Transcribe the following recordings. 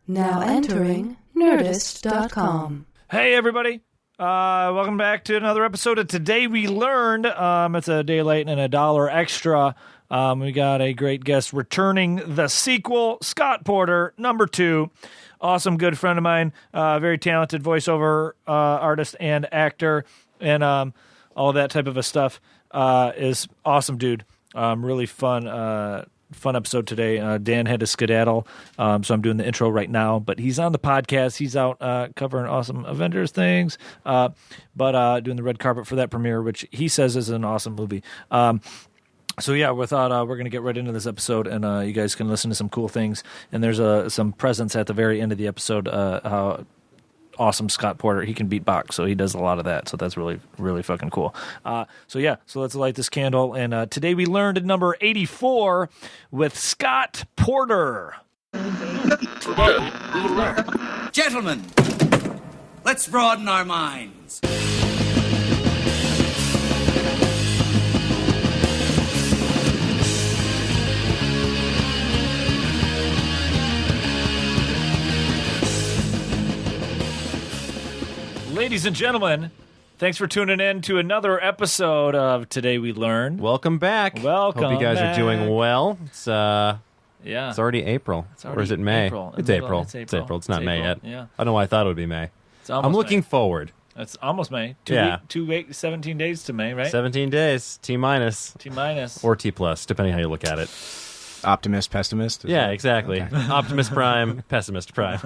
Now entering Nerdist.com. Hey, everybody. Welcome back to another episode of Today We Learned. It's a day late and $1 extra. We got a great guest returning the sequel, Scott Porter, number 2. Awesome, good friend of mine. Very talented voiceover artist and actor and all that type of a stuff. Is awesome, dude. Really fun episode today. Dan had to skedaddle, so I'm doing the intro right now. But he's on the podcast. He's out covering awesome Avengers things, but doing the red carpet for that premiere, which he says is an awesome movie. So yeah, we thought we're going to get right into this episode, and you guys can listen to some cool things. And there's some presents at the very end of the episode. How awesome Scott Porter, he can beatbox, so he does a lot of that. So that's really, really fucking cool. So let's light this candle. And today we learned number 84 with Scott Porter. Today we learned. Gentlemen, let's broaden our minds. Ladies and gentlemen, thanks for tuning in to another episode of Today We Learned. Welcome back. Welcome Hope you guys back. are doing well. It's It's already April. Or is it May? It's April. It's It's not May yet. Yeah. I don't know why I thought it would be May. I'm looking forward. It's almost May. 17 days to May, right? 17 days. T minus. T minus. Or T plus, depending how you look at it. Optimist, pessimist? Yeah, exactly. Okay. Optimus Prime, Pessimist Prime.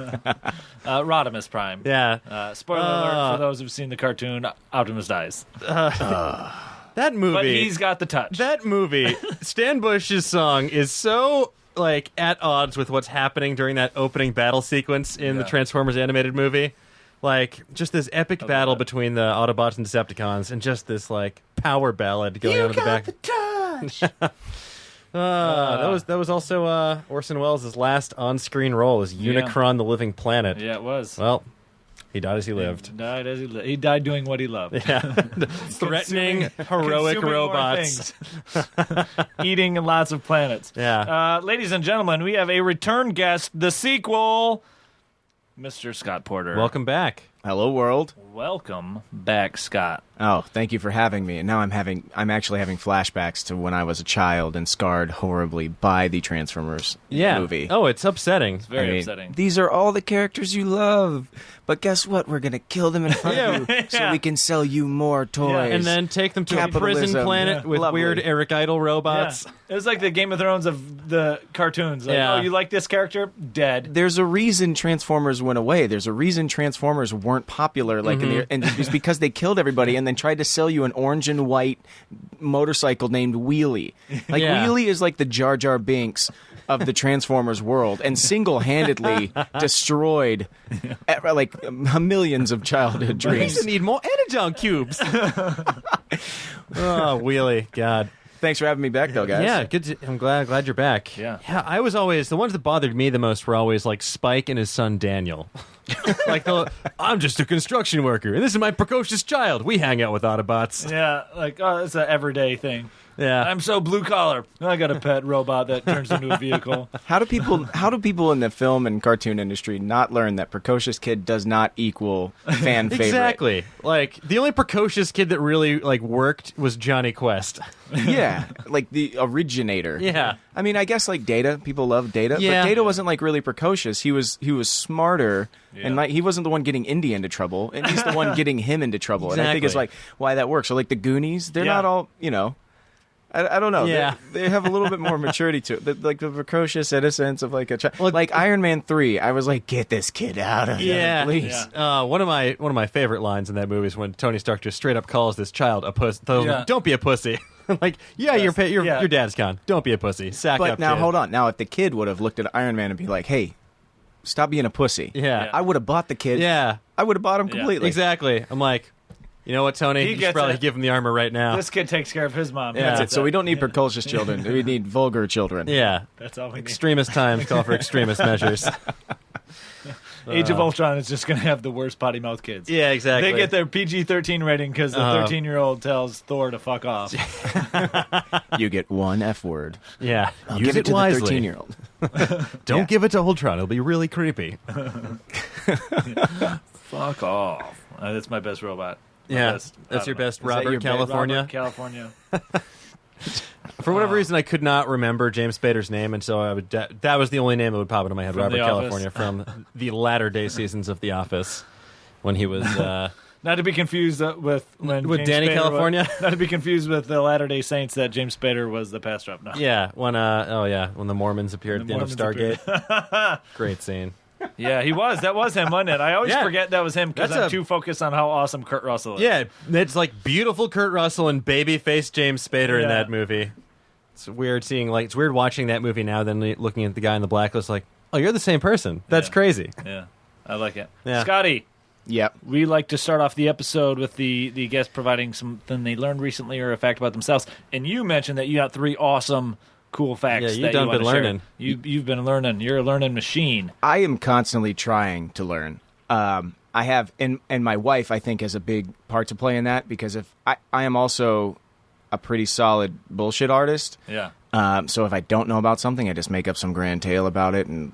Rodimus Prime. Yeah. Spoiler alert for those who've seen the cartoon, Optimus dies. That movie. But he's got the touch. That movie, Stan Bush's song is so at odds with what's happening during that opening battle sequence in the Transformers animated movie. Just this epic battle between the Autobots and Decepticons, and just this power ballad going on in the back. You got the touch. That was also Orson Welles' last on-screen role as Unicron, the Living Planet. Yeah, it was. Well, he died as he lived. He died doing what he loved. Yeah, threatening heroic Consuming robots, eating lots of planets. Yeah, ladies and gentlemen, we have a return guest. The sequel, Mr. Scott Porter. welcome back. Hello, world. Welcome back, Scott. Oh, thank you for having me. And now I'm actually having flashbacks to when I was a child and scarred horribly by the Transformers movie. Oh, it's upsetting. It's very upsetting. These are all the characters you love. But guess what? We're going to kill them in front of you so we can sell you more toys. Yeah, and then take them to a prison Capitalism. planet with Lovely. weird Eric Idle robots. Yeah. It was like the Game of Thrones of the cartoons. Oh, you like this character? Dead. There's a reason Transformers went away. There's a reason Transformers weren't popular. And it's because they killed everybody and then tried to sell you an orange and white motorcycle named Wheelie. Wheelie is like the Jar Jar Binks of the Transformers world, and single-handedly destroyed millions of childhood We dreams. need more Energon cubes. Oh, Wheelie, God. Thanks for having me back, though, guys. Yeah, good. I'm glad you're back. Yeah. I was always the ones that bothered me the most were always Spike and his son Daniel. I'm just a construction worker, and this is my precocious child. We hang out with Autobots. Yeah, it's an everyday thing. Yeah, I'm so blue collar. I got a pet robot that turns into a vehicle. How do people in the film and cartoon industry not learn that precocious kid does not equal fan favorite? Exactly. The only precocious kid that really worked was Johnny Quest. Yeah, the originator. Yeah. I mean, I guess Data. People love Data, Yeah. but Data wasn't really precocious. He was smarter, and he wasn't the one getting Indy into trouble, and he's the one getting him into trouble. Exactly. And I think it's why that works. So the Goonies, they're not all I don't know. Yeah. They have a little bit more maturity to it. The precocious innocence of a child. Iron Man 3, I was get this kid out of here, please. Yeah. One of my favorite lines in that movie is when Tony Stark just straight up calls this child a puss. Don't be a pussy. Your dad's gone. Don't be a pussy. Sack up. But now, kid. hold on. Now, if the kid would have looked at Iron Man and be like, hey, stop being a pussy. Yeah. I would have bought the kid. Yeah. I would have bought him completely. Exactly. I'm you know what, Tony? You should probably give him the armor right now. This kid takes care of his mom. Yeah. That's it. So we don't need precocious children. We need vulgar children. Yeah. That's all we need. Extremist times call for extremist measures. Age of Ultron is just going to have the worst potty mouth kids. Yeah, exactly. They get their PG-13 rating because the 13-year-old tells Thor to fuck off. You get one F word. Yeah. I'll Use give it to wisely. the 13-year-old. Don't give it to Ultron. It'll be really creepy. Fuck off. That's my best robot. That's your best Robert your California. Robert California. For whatever reason, I could not remember James Spader's name, and so that was the only name that would pop into my head. From Robert The California from the latter day seasons of The Office, when he was Not to be confused with when with James Danny Spader California. Not to be confused with the Latter-day Saints that James Spader was the pastor of. No. Yeah, when the Mormons appeared at the end of Stargate. Great scene. Yeah, he was. That was him, wasn't it? I always forget that was him because I'm too focused on how awesome Kurt Russell is. Yeah, it's like beautiful Kurt Russell and baby-faced James Spader in that movie. It's weird it's weird watching that movie now than looking at the guy in the blacklist like, oh, you're the same person. That's crazy. Yeah, I like it. Yeah. Scotty. Yep. We like to start off the episode with the guest providing something they learned recently or a fact about themselves. And you mentioned that you got 3 awesome, cool facts. Yeah, you've that done you been learning. You've been learning. You're a learning machine. I am constantly trying to learn. I have, and my wife, I think, has a big part to play in that because if I am also a pretty solid bullshit artist. Yeah. So if I don't know about something, I just make up some grand tale about it, and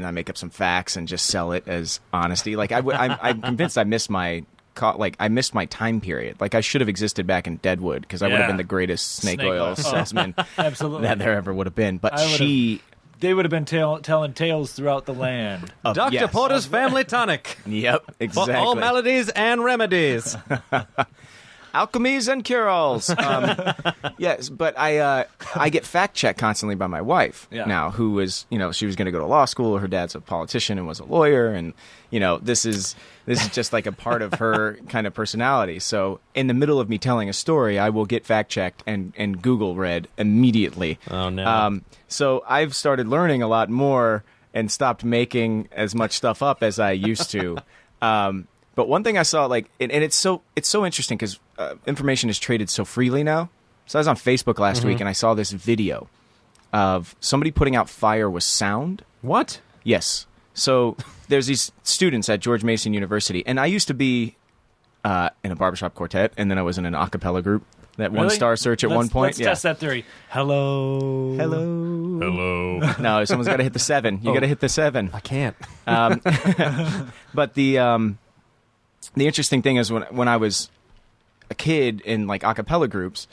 I make up some facts and just sell it as honesty. Like I'm convinced I missed my time period. Like I should have existed back in Deadwood because I would have been the greatest snake oil salesman Absolutely. that there ever would have been. But they would have been telling tales throughout the land. Dr. Porter's Family Tonic. Yep, exactly. For all maladies and remedies. Alchemies and cure-alls. Yes, but I get fact-checked constantly by my wife now, who was, she was going to go to law school. Her dad's a politician and was a lawyer, and this is just like a part of her kind of personality. So in the middle of me telling a story, I will get fact-checked and Google read immediately. Oh no! So I've started learning a lot more and stopped making as much stuff up as I used to. But one thing I saw, and it's so interesting because information is traded so freely now. So I was on Facebook last week and I saw this video of somebody putting out fire with sound. What? Yes. So there's these students at George Mason University, and I used to be in a barbershop quartet, and then I was in an a cappella group that won Star Search at one point. Let's test that theory. Hello. No, someone's got to hit the 7. You got to hit the 7. I can't. But the interesting thing is when I was a kid in a cappella groups,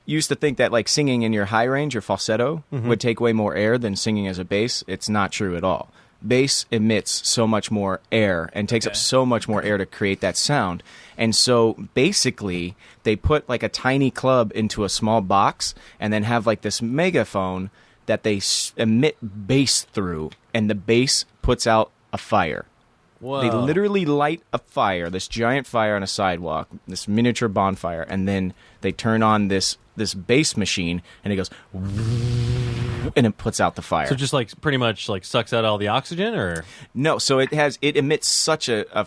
you used to think that singing in your high range, your falsetto, would take way more air than singing as a bass. It's not true at all. Bass emits so much more air and takes up so much more air to create that sound. And so basically they put a tiny club into a small box and then have this megaphone that they emit bass through, and the bass puts out a fire. Whoa. They literally light a fire, this giant fire on a sidewalk, this miniature bonfire, and then they turn on this bass machine, and it goes, and it puts out the fire. So just pretty much sucks out all the oxygen, or no? So it emits such a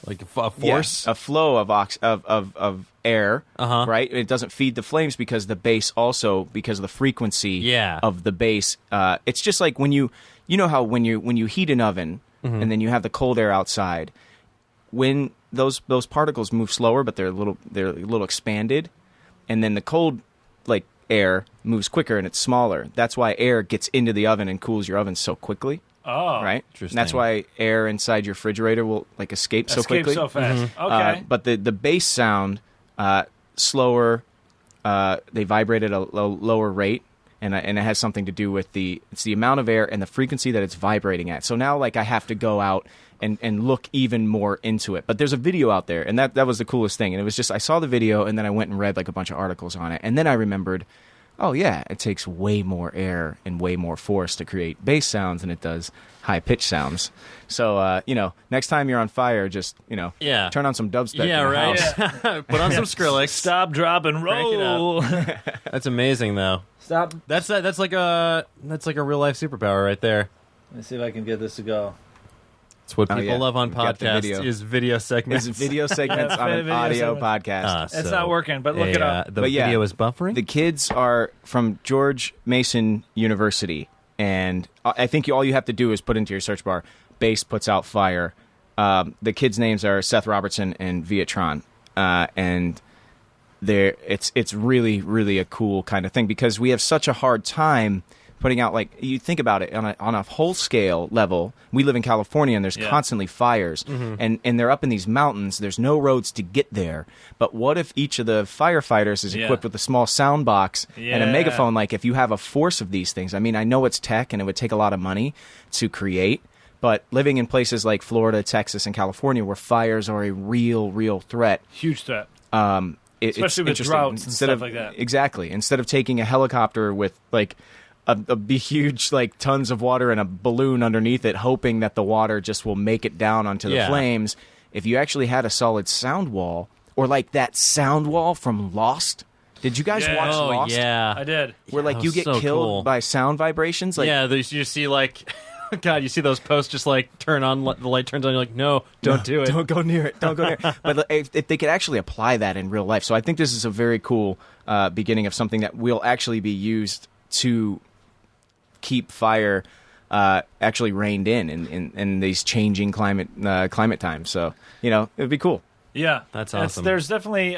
force, a flow of air, right? It doesn't feed the flames because the bass also, because of the frequency of the bass. It's just like when you how when you heat an oven. And then you have the cold air outside. When those particles move slower, but they're a little expanded, and then the cold air moves quicker and it's smaller. That's why air gets into the oven and cools your oven so quickly. Oh, right. Interesting. And that's why air inside your refrigerator will escape so quickly, so fast. Okay, but the bass sound slower. They vibrate at a lower rate. And it has something to do with it's the amount of air and the frequency that it's vibrating at. So now, I have to go out and look even more into it. But there's a video out there, and that was the coolest thing. And it was just, I saw the video, and then I went and read a bunch of articles on it. And then I remembered, oh yeah, it takes way more air and way more force to create bass sounds than it does high-pitched sounds. So, next time you're on fire, just, turn on some dubstep in your house. Yeah. Put on some Skrillex. Stop, drop, and roll. That's amazing, though. Stop. That's like a real life superpower right there. Let me see if I can get this to go. It's what people love on We got the podcasts video. is video segments. It's video segments on an video audio segments. podcast. It's not working, but look it up. The But yeah, video is buffering? The kids are from George Mason University, and I think all you have to do is put into your search bar, bass puts out fire, The kids' names are Seth Robertson and Vietron, and it's really, really a cool kind of thing because we have such a hard time putting out, like, you think about it on a whole scale level. We live in California and there's constantly fires, and they're up in these mountains. There's no roads to get there. But what if each of the firefighters is equipped with a small sound box and a megaphone? Like, if you have a force of these things, I mean, I know it's tech and it would take a lot of money to create, but living in places like Florida, Texas, and California where fires are a real threat. Huge threat. Especially with droughts and stuff like that. Exactly. Instead of taking a helicopter with, like, a huge, like, tons of water and a balloon underneath it, hoping that the water just will make it down onto the flames. If you actually had a solid sound wall, or like that sound wall from Lost. Did you guys watch Lost? Yeah, I did. Where, like, you get killed by sound vibrations. Like, you see, like, God, you see those posts just, like, turn on, the light turns on, you're like, no, don't do it. Don't go near it. Don't go near it. But if they could actually apply that in real life. So I think this is a very cool beginning of something that will actually be used to keep fire actually reined in these changing climate times. So, it'd be cool. Yeah, that's awesome. There's definitely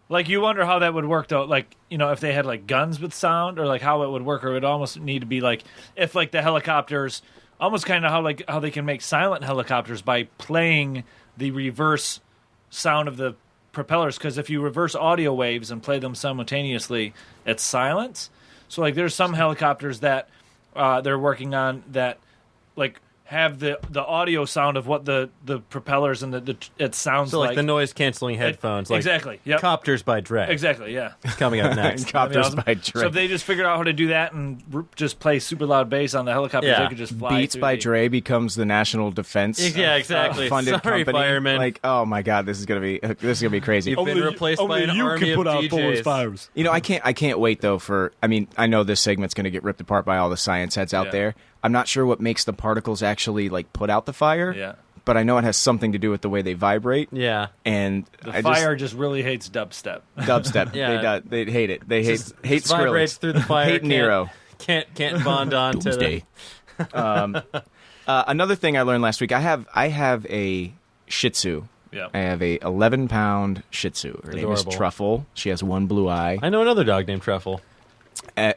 like, you wonder how that would work though. Like, if they had, like, guns with sound, or like how it would work, or it would almost need to be like if, like, the helicopters, almost kind of how they can make silent helicopters by playing the reverse sound of the propellers. Because if you reverse audio waves and play them simultaneously, it's silence. So, like, there's some helicopters that they're working on that, like, have the audio sound of what the propellers and it sounds like. So, like, the noise-canceling headphones. Like, exactly, yep. Copters by Drake. Exactly, yeah. Coming up next. Copters by Drake. So if they just figured out how to do that and just play super loud bass on the helicopters, they could just fly. Beats by Dre becomes the national defense. Yeah, exactly. Funded Sorry, company. firemen. Like, oh my God, this is gonna be crazy. You've been replaced by an army of DJs. fires. I can't wait though I know this segment's gonna get ripped apart by all the science heads out there. I'm not sure what makes the particles actually, like, put out the fire. Yeah. But I know it has something to do with the way they vibrate. Yeah. And the fire just really hates dubstep. Dubstep. Yeah. They hate it. They hate Skrillex. Vibrates through the fire. Hate Nero. Can't bond on to the... Another thing I learned last week, I have a Shih Tzu. Yeah. I have a 11-pound Shih Tzu. Her name is Truffle. She has one blue eye. I know another dog named Truffle.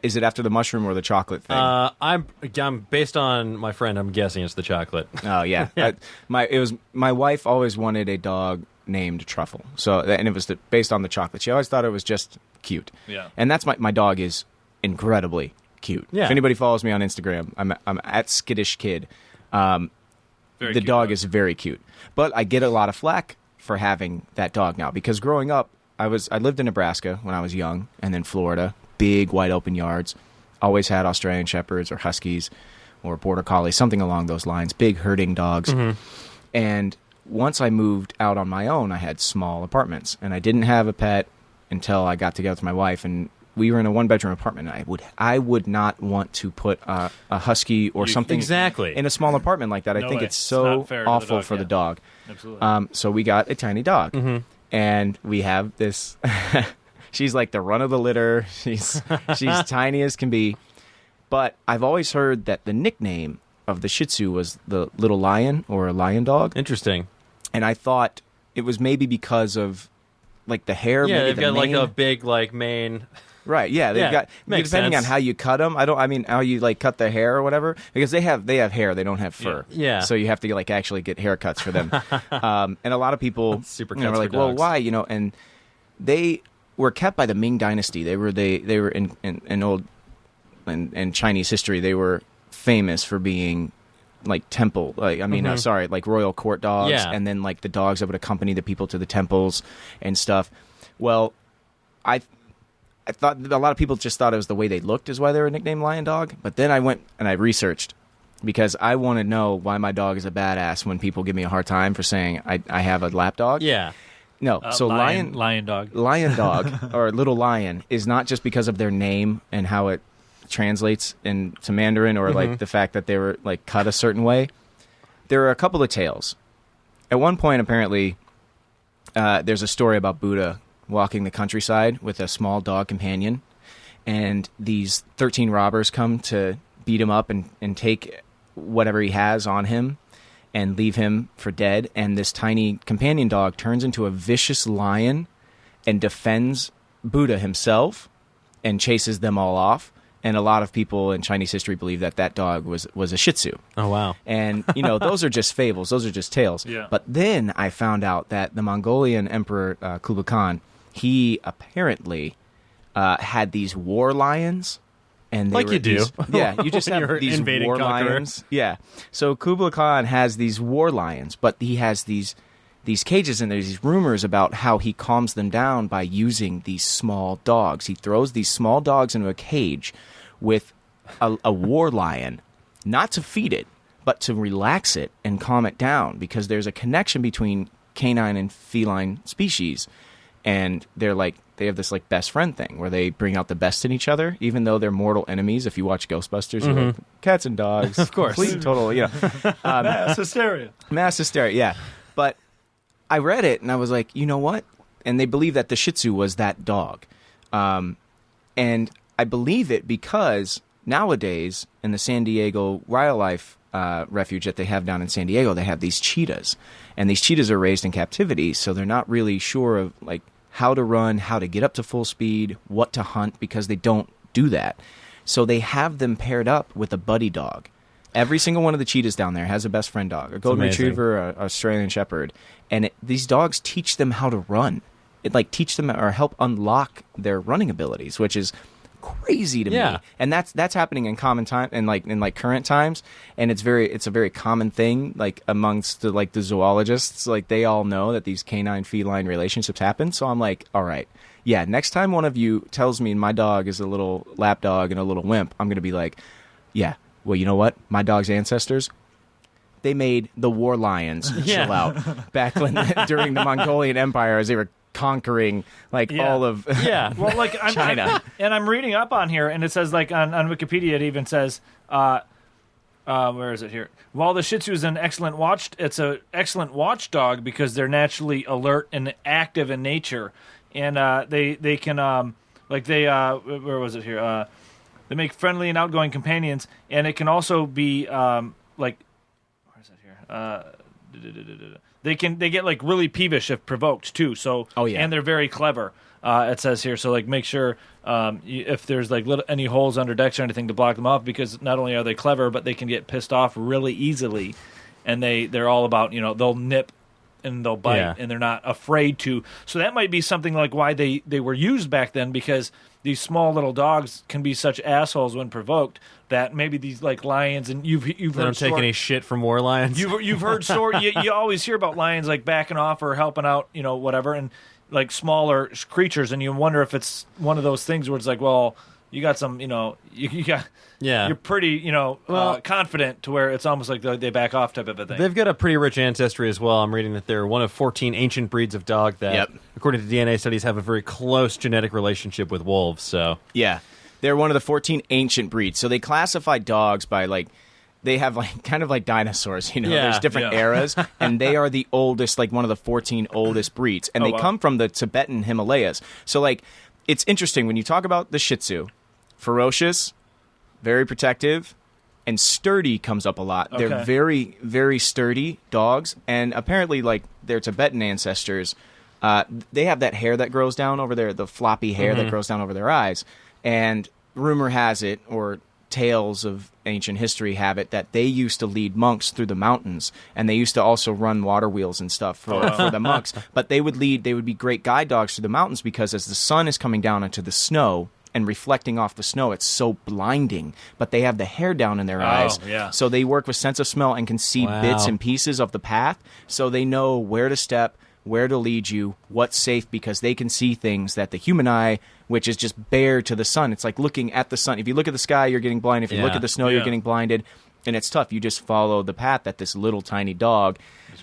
Is it after the mushroom or the chocolate thing? I'm based on my friend. I'm guessing it's the chocolate. Oh yeah, my wife always wanted a dog named Truffle. So, and it was based on the chocolate. She always thought it was just cute. Yeah, and that's my dog is incredibly cute. Yeah. If anybody follows me on Instagram, I'm at Skittish Kid. The dog is very cute, but I get a lot of flack for having that dog now because growing up, I lived in Nebraska when I was young, and then Florida. Big, wide open yards. Always had Australian Shepherds or Huskies or Border Collies, something along those lines. Big herding dogs. Mm-hmm. And once I moved out on my own, I had small apartments. And I didn't have a pet until I got together with my wife. And we were in a one-bedroom apartment. I would not want to put a Husky or something in a small apartment like that. I think it's so awful for the dog. Absolutely. So we got a tiny dog. Mm-hmm. And we have this... She's like the run of the litter. She's tiny as can be. But I've always heard that the nickname of the Shih Tzu was the little lion or a lion dog. Interesting. And I thought it was maybe because of, like, the hair. Yeah, maybe they've got mane. like a big, like, mane. Right. Yeah, they've got makes depending sense. on how you cut them. How you, like, cut the hair or whatever, because they have hair, they don't have fur. Yeah. So you have to, like, actually get haircuts for them. And a lot of people Supercuts were like, for well, dogs. why? And they were kept by the Ming Dynasty. They were in old and Chinese history. They were famous for being like temple, like like royal court dogs, and then like the dogs that would accompany the people to the temples and stuff. Well, I thought a lot of people just thought it was the way they looked is why they were nicknamed Lion Dog. But then I went and I researched because I want to know why my dog is a badass when people give me a hard time for saying I have a lap dog. Yeah. No, so lion dog or little lion is not just because of their name and how it translates into Mandarin or like the fact that they were like cut a certain way. There are a couple of tales. At one point, apparently, there's a story about Buddha walking the countryside with a small dog companion, and these 13 robbers come to beat him up and take whatever he has on him. and leave him for dead. And this tiny companion dog turns into a vicious lion and defends Buddha himself and chases them all off. And a lot of people in Chinese history believe that dog was a Shih Tzu. Oh, wow. And, those are just fables. Those are just tales. Yeah. But then I found out that the Mongolian Emperor Kublai Khan, he apparently had these war lions. And they Like were you do. You just When have you're these invading war conqueror. lions. Yeah. So Kublai Khan has these war lions, but he has these cages, and there's these rumors about how he calms them down by using these small dogs. He throws these small dogs into a cage with a war lion, not to feed it, but to relax it and calm it down, because there's a connection between canine and feline species, and they have this like best friend thing where they bring out the best in each other, even though they're mortal enemies. If you watch Ghostbusters, you're like, cats and dogs, Of course. complete, total, Mass hysteria. mass hysteria. Yeah, but I read it and I was like, you know what? And they believe that the Shih Tzu was that dog, and I believe it because nowadays in the San Diego wildlife refuge that they have down in San Diego, they have these cheetahs, and these cheetahs are raised in captivity, so they're not really sure of like how to run, how to get up to full speed, what to hunt, because they don't do that. So they have them paired up with a buddy dog. Every single one of the cheetahs down there has a best friend dog, a golden amazing. retriever, a Australian shepherd, and these dogs teach them how to run. It like teach them or help unlock their running abilities, which is crazy to me. And that's happening in common time and in current times, and it's a very common thing like amongst the zoologists. Like they all know that these canine feline relationships happen. So I'm like, all right, yeah, next time one of you tells me my dog is a little lap dog and a little wimp, I'm gonna be like, yeah, well, you know what, my dog's ancestors, they made the war lions chill out back during the Mongolian Empire as they were conquering all of Well, like China. I'm reading up on here, and it says like on Wikipedia, it even says, where is it here? While the Shih Tzu is an excellent watchdog because they're naturally alert and active in nature, and they can where was it here? They make friendly and outgoing companions, and it can also be where is it here? They get like really peevish if provoked too. So and they're very clever. It says here, so like make sure if there's like any holes under decks or anything to block them off, because not only are they clever, but they can get pissed off really easily, and they're all about they'll nip and they'll bite and they're not afraid to. So that might be something like why they were used back then, because these small little dogs can be such assholes when provoked that maybe these like lions, and you've They heard don't take any shit from war lions. You've heard stories. You always hear about lions like backing off or helping out, whatever, and like smaller creatures, and you wonder if it's one of those things where it's like, well, you got some, you're pretty, confident to where it's almost like they back off type of a thing. They've got a pretty rich ancestry as well. I'm reading that they're one of 14 ancient breeds of dog that, according to DNA studies, have a very close genetic relationship with wolves. So yeah, they're one of the 14 ancient breeds. So they classify dogs by they have kind of like dinosaurs, there's different eras, and they are the oldest, like one of the 14 oldest breeds, and they come from the Tibetan Himalayas. So it's interesting when you talk about the Shih Tzu, ferocious, very protective, and sturdy comes up a lot. Okay. They're very, very sturdy dogs, and apparently their Tibetan ancestors, they have that hair that grows down over the floppy hair that grows down over their eyes, and rumor has it, or tales of ancient history have it, that they used to lead monks through the mountains, and they used to also run water wheels and stuff for the monks. But they would be great guide dogs through the mountains, because as the sun is coming down into the snow and reflecting off the snow, it's so blinding. But they have the hair down in their eyes, so they work with sense of smell and can see bits and pieces of the path, so they know where to step, where to lead you, what's safe, because they can see things that the human eye, which is just bare to the sun. It's like looking at the sun. If you look at the sky, you're getting blinded. If you look at the snow, you're getting blinded. And it's tough. You just follow the path that this little tiny dog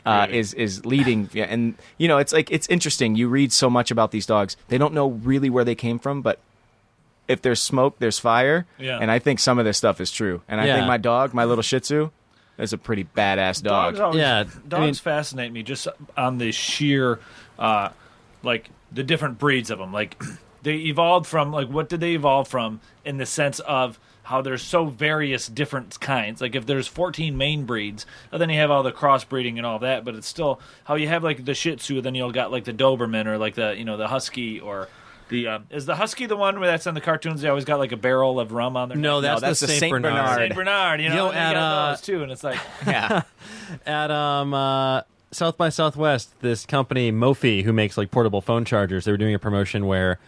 is leading. Yeah, and, it's interesting. You read so much about these dogs. They don't know really where they came from, but if there's smoke, there's fire. Yeah. And I think some of this stuff is true. And I think my dog, my little Shih Tzu, is a pretty badass dog. Dogs fascinate me just on the sheer, the different breeds of them. Like, they evolved from, what did they evolve from in the sense of how there's so various different kinds. Like if there's 14 main breeds, and then you have all the crossbreeding and all that, but it's still how you have like the Shih Tzu, then you'll got like the Doberman or like the the Husky or the is the Husky the one where that's on the cartoons? They always got like a barrel of rum on their neck? No, that's the Saint Bernard. Saint Bernard, and they got those too, and it's like at South by Southwest, this company Mophie, who makes like portable phone chargers, they were doing a promotion where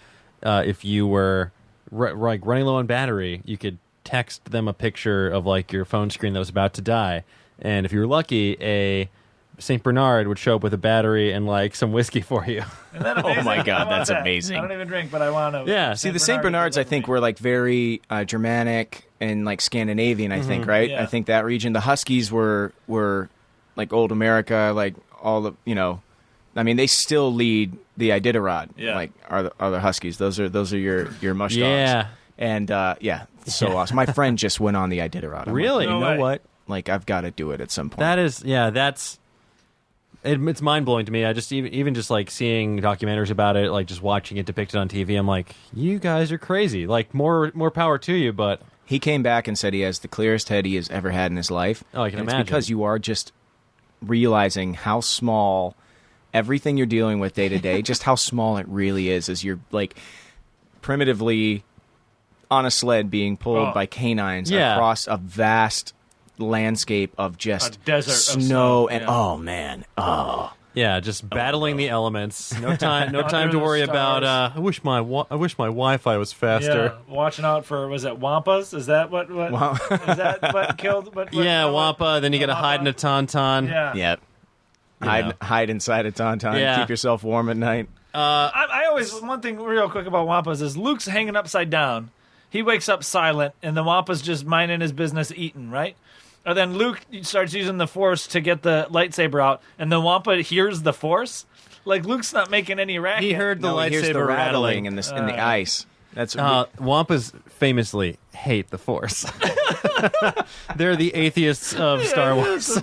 if you were like running low on battery, you could text them a picture of like your phone screen that was about to die, and if you were lucky, a Saint Bernard would show up with a battery and like some whiskey for you. Oh my God, that's amazing. I don't even drink, but I want to. Yeah. See, the Saint Bernards, I think, were like very Germanic and like Scandinavian. I think, right? Yeah. I think that region. The Huskies were like old America, like all the I mean, they still lead the Iditarod. Yeah. Like are the Huskies. Those are your mush dogs. Yeah. And so awesome. My friend just went on the Iditarod. I'm Really? Like, you No know way. what? Like I've got to do it at some point. That is, it's mind blowing to me. I just even just like seeing documentaries about it, like just watching it depicted on TV. I'm like, you guys are crazy. Like more power to you. But he came back and said he has the clearest head he has ever had in his life. Oh, I can and imagine. It's because you are just realizing how small everything you're dealing with day to day, just how small it really is, as you're like primitively on a sled being pulled by canines across a vast landscape of just A desert of snow snow, and yeah. oh man, yeah, just battling the elements. No time to Under worry the about. stars. I wish my Wi-Fi was faster. Yeah, watching out for, was it Wampas? Is that what is that what killed? What, Yeah, Wampa. Then you got to hide in a tauntaun. Yeah. yep. know. Hide inside a tauntaun, Yeah. keep yourself warm at night. I always, one thing real quick about Wampas is Luke's hanging upside down. He wakes up silent, and the Wampa's just minding his business eating, right? And then Luke starts using the Force to get the lightsaber out, and the Wampa hears the Force. Like, Luke's not making any racket. He heard the No, he hears lightsaber the rattling. in the ice. That's Wampas famously hate the Force. They're the atheists of Star Wars.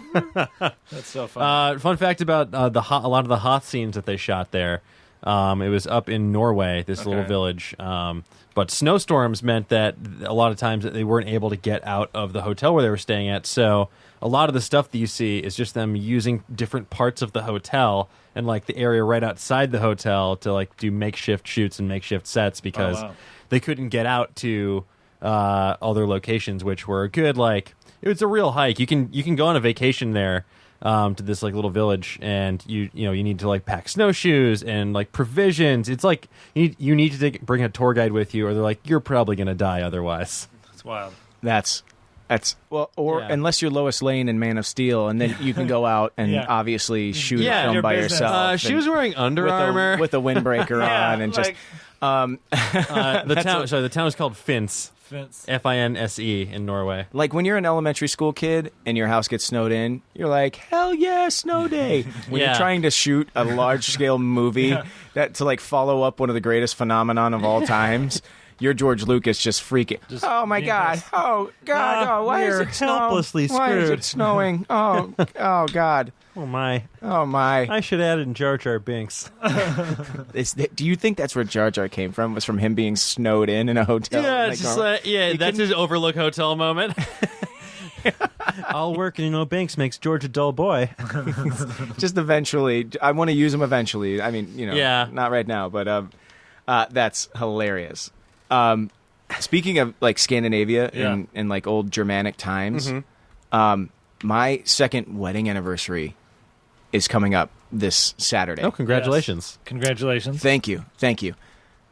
That's so funny. Fun fact about a lot of the Hoth scenes that they shot there. It was up in Norway, this little village. But snowstorms meant that a lot of times they weren't able to get out of the hotel where they were staying at. So a lot of the stuff that you see is just them using different parts of the hotel and like the area right outside the hotel to like do makeshift shoots and makeshift sets because they couldn't get out to other locations, which were a good it was a real hike. You can go on a vacation there. To this like little village, and you need to like pack snowshoes and like provisions. It's like you need to bring a tour guide with you, or they're like you're probably gonna die otherwise. That's wild. That's Yeah. unless you're Lois Lane in Man of Steel, and then you can go out and obviously shoot a film your by business. yourself. She was wearing Under Armour with a windbreaker on, and just the town is called Finse. Vince. Finse in Norway. like when you're an elementary school kid and your house gets snowed in, you're like, hell yeah, snow day. When you're trying to shoot a large scale movie that to like follow up one of the greatest phenomenon of all times. You're George Lucas just freaking. Oh my God! Oh God! Oh, why is it snowing? helplessly Why is screwed. it snowing? Oh God! Oh my! Oh my! I should add in Jar Jar Binks. Do you think that's where Jar Jar came from? Was from him being snowed in a hotel? Yeah, it's just that's his Overlook Hotel moment. I'll work, and Binks makes George a dull boy. just eventually. I want to use him eventually. I mean, not right now, but that's hilarious. Speaking of like Scandinavia and like old Germanic times, my second wedding anniversary is coming up this Saturday. Oh, congratulations! Yes. Congratulations. Thank you.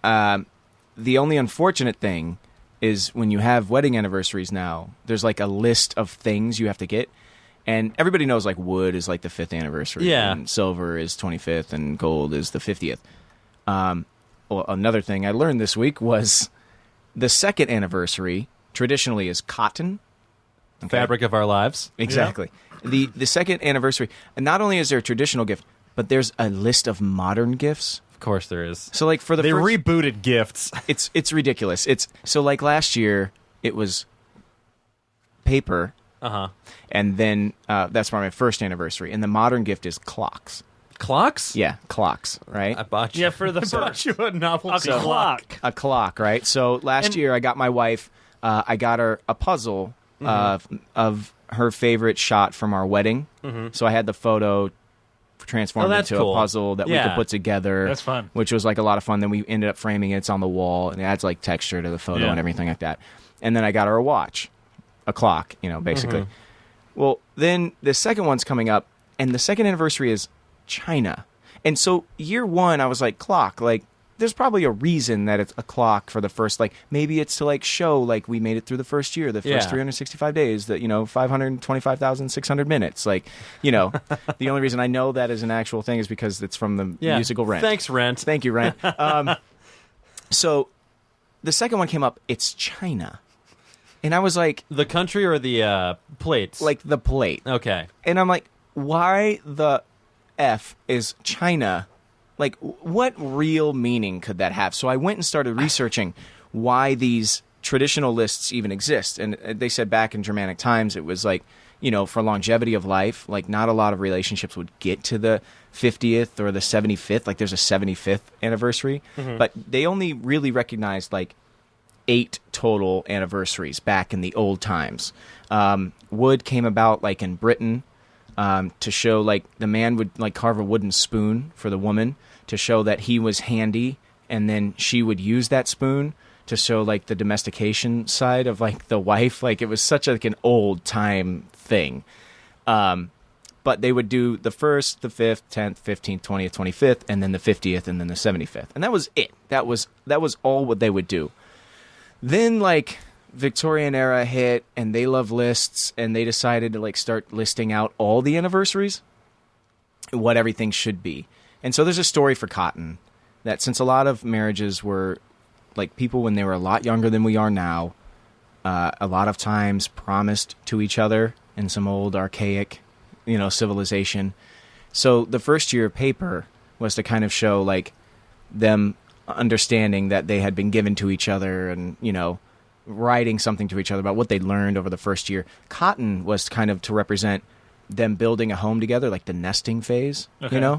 The only unfortunate thing is when you have wedding anniversaries now, there's like a list of things you have to get. And everybody knows like wood is like the 5th anniversary. Yeah. And silver is 25th and gold is the 50th. Well, another thing I learned this week was the second anniversary traditionally is cotton. Okay? Fabric of our lives. Exactly. The second anniversary, and not only is there a traditional gift, but there's a list of modern gifts. Of course, there is. So like for the They first, rebooted gifts. it's ridiculous. It's so like last year it was paper, and then that's for my first anniversary, and the modern gift is clocks. Clocks? Yeah, clocks, right? I bought you. Yeah, for the I bought first. you a novel A clock. A clock, right? So last year I got my wife I got her a puzzle of her favorite shot from our wedding. So I had the photo transformed into cool. a puzzle that we could put together. That's fun. Which was like a lot of fun. Then we ended up framing it. It's on the wall, and it adds like texture to the photo and everything like that. And then I got her a watch, a clock, basically. Well, then the second one's coming up, and the second anniversary is China. And so year one, I was like, clock, like, there's probably a reason that it's a clock for the first, like, maybe it's to, like, show, like, we made it through the first year, the first 365 days, that, 525,600 minutes. Like, the only reason I know that is an actual thing is because it's from the musical Rent. Thanks, Rent. Thank you, Rent. So the second one came up, it's China. And I was like... The country or the plates? Like, the plate. Okay. And I'm like, why the F is China? Like, what real meaning could that have? So I went and started researching why these traditional lists even exist. And they said back in Germanic times, it was like, for longevity of life, like not a lot of relationships would get to the 50th or the 75th. Like there's a 75th anniversary. But they only really recognized like 8 total anniversaries back in the old times. Wood came about like in Britain to show like the man would like carve a wooden spoon for the woman to show that he was handy, and then she would use that spoon to show like the domestication side of like the wife. Like it was such like an old time thing. But they would do the 1st, the 5th, 10th, 15th, 20th, 25th, and then the 50th, and then the 75th. And that was it. That was all what they would do. Then like Victorian era hit, and they love lists, and they decided to like start listing out all the anniversaries, what everything should be. And so there's a story for Cotton that since a lot of marriages were like people when they were a lot younger than we are now, a lot of times promised to each other in some old archaic, civilization. So the first year paper was to kind of show like them understanding that they had been given to each other and, writing something to each other about what they learned over the first year. Cotton was kind of to represent them building a home together, like the nesting phase,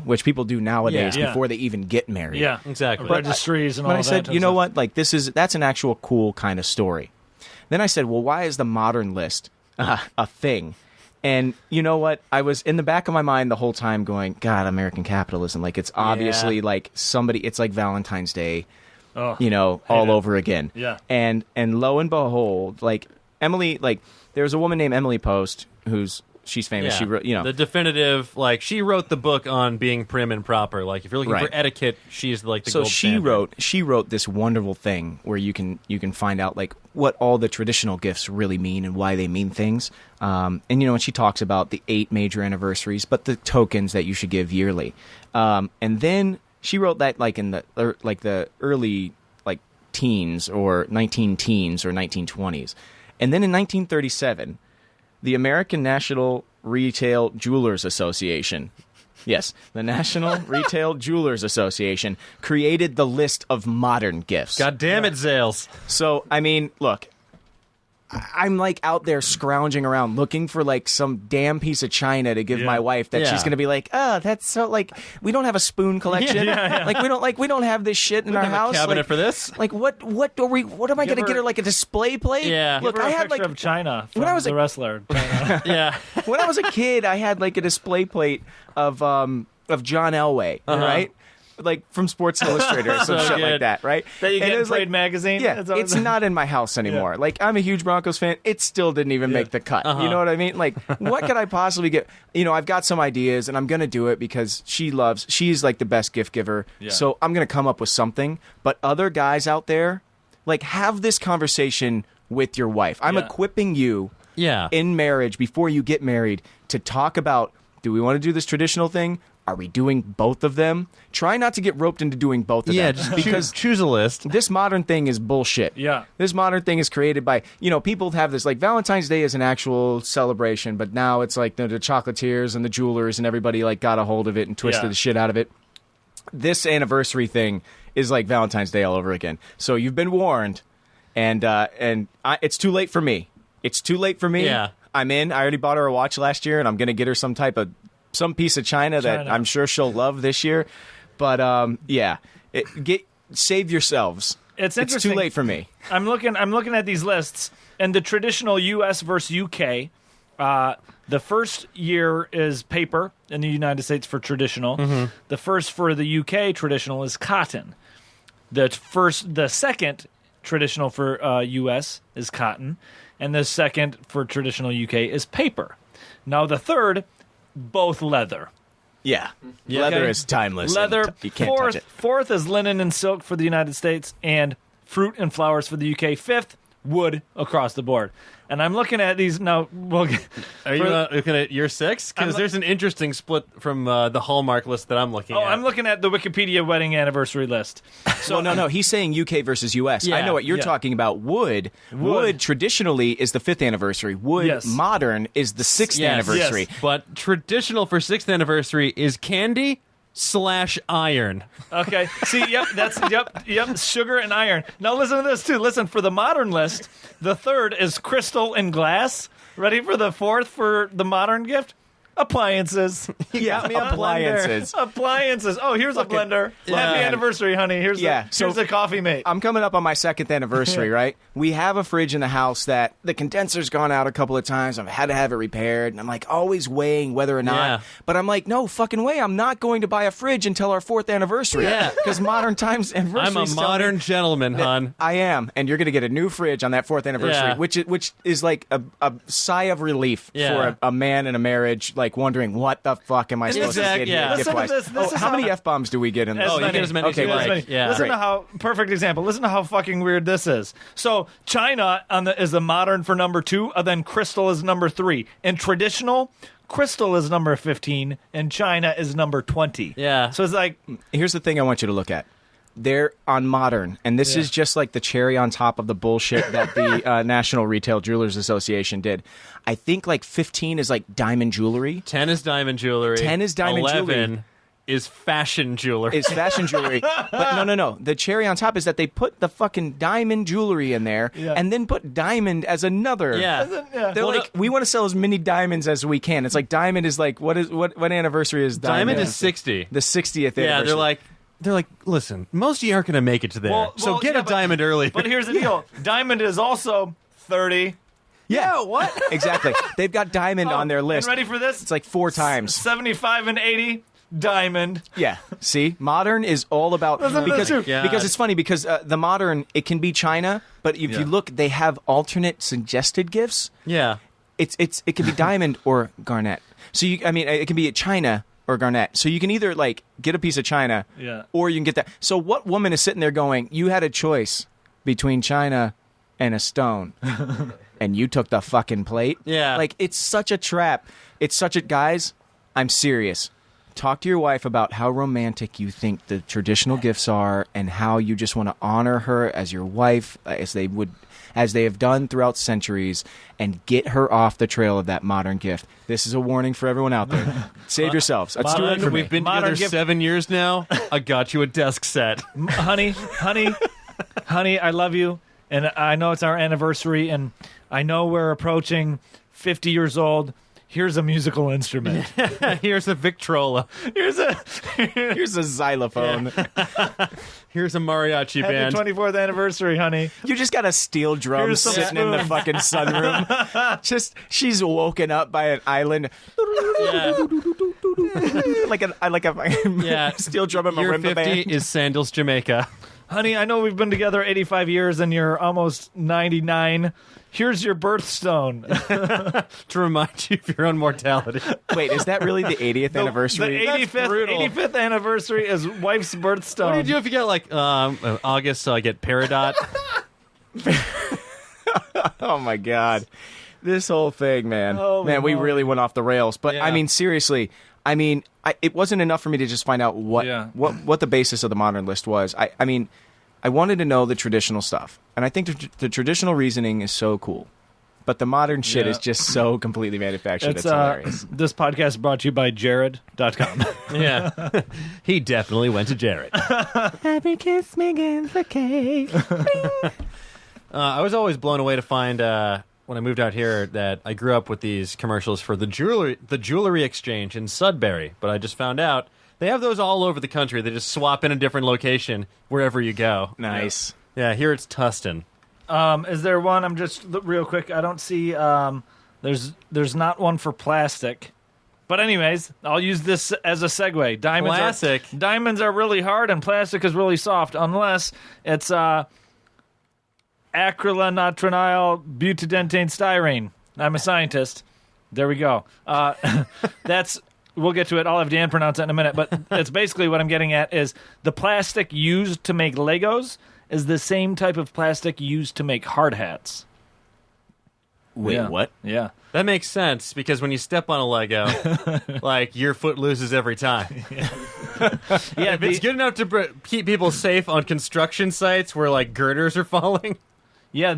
which people do nowadays before they even get married. Yeah, exactly. Registries and all but that. I said, you know what? Like that's an actual cool kind of story. Then I said, well, why is the modern list a thing? And you know what? I was in the back of my mind the whole time going, God, American capitalism. Like it's obviously like somebody. It's like Valentine's Day. All over again. Yeah. And lo and behold, like Emily, like there's a woman named Emily Post she's famous. She wrote, the definitive, like she wrote the book on being prim and proper. Like if you're looking for etiquette, she's like the gold standard. She wrote this wonderful thing where you can find out like what all the traditional gifts really mean and why they mean things. And and she talks about the 8 major anniversaries, but the tokens that you should give yearly. And then she wrote that like in the early like teens or 19 teens or 1920s. And then in 1937, the American National Retail Jewelers Association, yes, the National Retail Jewelers Association created the list of modern gifts. God damn it, Zales. So, I mean, look, I'm like out there scrounging around looking for like some damn piece of china to give my wife that she's going to be like, oh, that's so like we don't have a spoon collection. Like we don't have this shit in our house. A cabinet like, for this. Like what am I going to get her, like a display plate? Yeah. Look, Give her I a had picture like of China from when I was the wrestler. China. Yeah. When I was a kid, I had like a display plate of John Elway, right? Like from Sports Illustrated or some So shit good. like that, right? That you And get it in was Trade like, magazine. yeah, it's not in my house anymore. Like I'm a huge Broncos fan. It still didn't even make the cut. You know what I mean? Like what could I possibly get? I've got some ideas and I'm going to do it because she's like the best gift giver. Yeah. So I'm going to come up with something. But other guys out there, like have this conversation with your wife. I'm equipping you in marriage before you get married to talk about, do we want to do this traditional thing? Are we doing both of them? Try not to get roped into doing both of them. Yeah, just because choose a list. this modern thing is bullshit. Yeah. This modern thing is created by, people have this, like, Valentine's Day is an actual celebration, but now it's like the chocolatiers and the jewelers and everybody, like, got a hold of it and twisted the shit out of it. This anniversary thing is like Valentine's Day all over again. So you've been warned, and it's too late for me. It's too late for me. Yeah. I'm in. I already bought her a watch last year, and I'm going to get her some piece of china that I'm sure she'll love this year. But save yourselves it's It's interesting. too late for me. I'm looking at these lists, and the traditional U.S. versus U.K. The first year is paper in the United States for traditional. The first for the U.K. traditional is cotton. The second traditional for U.S. is cotton, and the second for traditional U.K. is paper. Now the third, both leather. Yeah. Leather is timeless. Leather. You can't touch it. Fourth is linen and silk for the United States, and fruit and flowers for the UK. Fifth, wood across the board. And I'm looking at these now. Are you looking at year 6? Because there's an interesting split from the Hallmark list that I'm looking at. I'm looking at the Wikipedia wedding anniversary list. So no. He's saying UK versus US. I know what you're talking about. Wood traditionally is the 5th anniversary. Wood modern is the 6th anniversary. Yes. But traditional for 6th anniversary is candy / iron. Okay. See, yep. Sugar and iron. Now listen to this too. Listen, for the modern list, the third is crystal and glass. Ready for the fourth for the modern gift? Appliances. Appliances. Appliances. Oh, here's a blender. Happy anniversary, honey. Here's a coffee mate. I'm coming up on my 2nd anniversary, right? We have a fridge in the house that the condenser's gone out a couple of times. I've had to have it repaired, and I'm like always weighing whether or not. Yeah. But I'm like, no fucking way. I'm not going to buy a fridge until our 4th anniversary. Yeah. Because modern times anniversaries. I'm a modern gentleman, hon. I am, and you're going to get a new fridge on that 4th anniversary, which is like a sigh of relief for a man in a marriage, like wondering what the fuck am I supposed to get here gift-wise. Listen to this. How many F-bombs do we get in this? You get as many as you like. Yeah. Listen to how perfect example. Listen to how fucking weird this is. So China is the modern for number 2, and then crystal is number 3. And traditional, crystal is number 15, and China is number 20. Yeah. So it's like, here's the thing I want you to look at. They're on modern, and this is just like the cherry on top of the bullshit that the National Retail Jewelers Association did. I think like 15 is like diamond jewelry. 10 is diamond jewelry. 10 is diamond 11 jewelry. is fashion jewelry. Is fashion jewelry. But no. The cherry on top is that they put the fucking diamond jewelry in there and then put diamond as another. Yeah. They're like, we want to sell as many diamonds as we can. It's like diamond is like, what anniversary is diamond? Diamond is 60. The 60th anniversary. Yeah, they're like, listen, most of you aren't going to make it to there, so get a diamond early. But here's the deal. Diamond is also 30. Yeah, what? Exactly. They've got diamond on their list. And ready for this? It's like 4 times. 75 and 80, diamond. Yeah. See? Modern is all about... Because it's funny, because the modern, it can be China, but if you look, they have alternate suggested gifts. Yeah. It can be diamond or garnet. So, it can be China or garnet. So you can either, like, get a piece of China or you can get that. So what woman is sitting there going, you had a choice between China and a stone, and you took the fucking plate? Yeah. Like, it's such a trap. Guys, I'm serious. Talk to your wife about how romantic you think the traditional gifts are and how you just want to honor her as your wife, as they have done throughout centuries, and get her off the trail of that modern gift. This is a warning for everyone out there. Save yourselves. That's too late for me. We've been together 7 years now. I got you a desk set. Honey, I love you, and I know it's our anniversary, and I know we're approaching 50 years old. Here's a musical instrument. Here's a Victrola. Here's a xylophone. Here's a mariachi band. Happy 24th anniversry, honey. You just got a steel drum Here's some sitting in the fucking sunroom. She's woken up by an island. Yeah. like a steel drum and Year marimba 50 band. is Sandals, Jamaica. Honey, I know we've been together 85 years and you're almost 99. Here's your birthstone. To remind you of your own mortality. Wait, is that really the 80th anniversary? The 85th anniversary is wife's birthstone. What do you do if you get like August, so I get Peridot? Oh my god. This whole thing, man. Oh, we no. really went off the rails. But Yeah. I mean, seriously, it wasn't enough for me to just find out what the basis of the modern list was. I wanted to know the traditional stuff. And I think the traditional reasoning is so cool. But the modern shit is just so completely manufactured. It's hilarious. This podcast is brought to you by Jared.com. Yeah. He definitely went to Jared. Happy kiss me against the cake. I was always blown away to find when I moved out here that I grew up with these commercials for the jewelry exchange in Sudbury, but I just found out they have those all over the country. They just swap in a different location wherever you go. Nice. Yeah, here it's Tustin. Is there one? I'm just real quick. I don't see. There's not one for plastic. But anyways, I'll use this as a segue. Diamonds are really hard and plastic is really soft, unless it's acrylonitrile butadiene styrene. I'm a scientist. There we go. We'll get to it. I'll have Dan pronounce it in a minute. But it's basically what I'm getting at is the plastic used to make Legos is the same type of plastic used to make hard hats. Wait, what? Yeah. That makes sense, because when you step on a Lego, like, your foot loses every time. Yeah, if it's good enough to keep people safe on construction sites where, like, girders are falling. Yeah,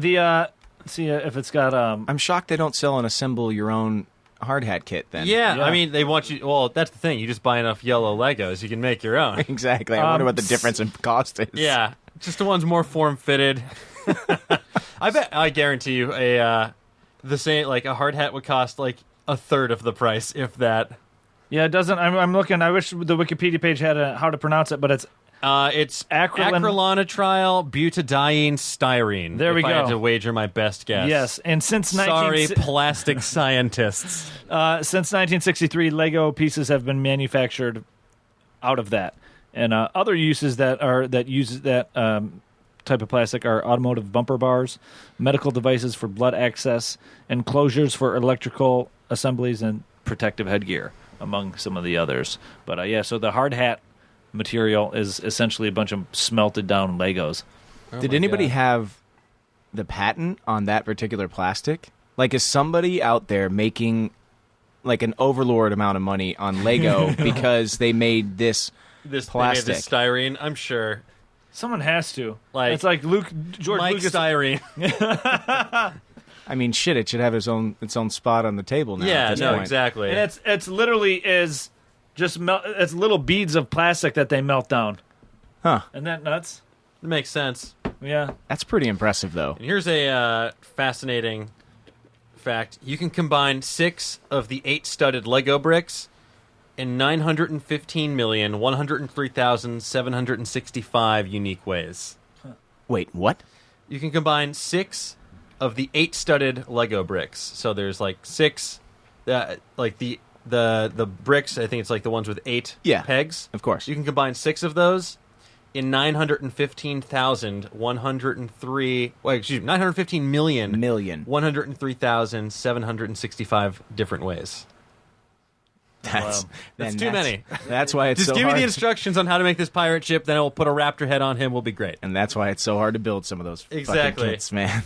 let's see if it's got... I'm shocked they don't sell and assemble your own hard hat kit then. Yeah, I mean, they want you... Well, that's the thing. You just buy enough yellow Legos, you can make your own. Exactly. I wonder what the difference in cost is. Yeah, just the ones more form-fitted. I guarantee you the same, like, a hard hat would cost, like, a third of the price, if that. Yeah, it doesn't... I'm looking... I wish the Wikipedia page had how to pronounce it, but it's acrylonitrile butadiene styrene. There we go. I had to wager my best guess. Yes, and since Sorry, plastic scientists. Since 1963, Lego pieces have been manufactured out of that, and other uses that use that type of plastic are automotive bumper bars, medical devices for blood access, enclosures for electrical assemblies, and protective headgear, among some of the others. But so the hard hat material is essentially a bunch of smelted down Legos. Did anybody have the patent on that particular plastic? Like, is somebody out there making like an overlord amount of money on Lego because they made this plastic? They made this styrene, I'm sure. Someone has to. Like, it's like George Mike Lucas. Styrene. I mean, shit, it should have its own spot on the table now. Yeah, at this no, point. exactly. And it's literally is just it's little beads of plastic that they melt down. Huh. Isn't that nuts? It makes sense. Yeah. That's pretty impressive, though. And here's a fascinating fact. You can combine 6 of the 8 studded Lego bricks in 915,103,765 unique ways. Wait, what? You can combine 6 of the 8 studded Lego bricks. So there's like 6, like the bricks. I think it's like the ones with 8 pegs. Of course. You can combine 6 of those in 915,103. Wait, excuse me, 915 million 103,765 different ways. That's too many. That's why it's Just so give hard. me the instructions on how to make this pirate ship, then I will put a raptor head on him. We'll be great. And that's why it's so hard to build some of those Exactly. fucking kits, man.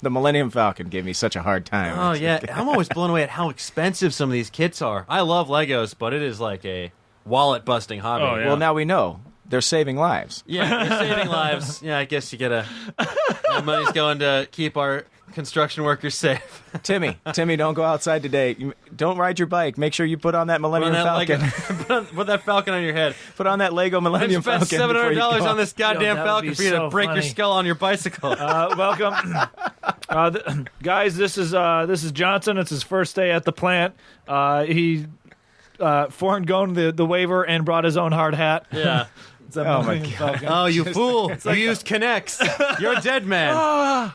The Millennium Falcon gave me such a hard time. Oh, yeah. I'm always blown away at how expensive some of these kits are. I love Legos, but it is like a wallet-busting hobby. Oh, yeah. Well, now we know. They're saving lives. Yeah, they're saving lives. Yeah, I guess you gotta... That money's going to keep our construction workers safe. Timmy, don't go outside today. Don't ride your bike. Make sure you put on that Millennium Falcon. Put that Falcon on your head. Put on that Lego Millennium Spend Falcon. $700 on this goddamn that would Falcon be for you to so break your funny. skull on your bicycle. Welcome, guys. This is Johnson. It's his first day at the plant. He foreign the waiver and brought his own hard hat. Yeah. Oh, my God. Oh, you fool. You used Connects. You're a dead man.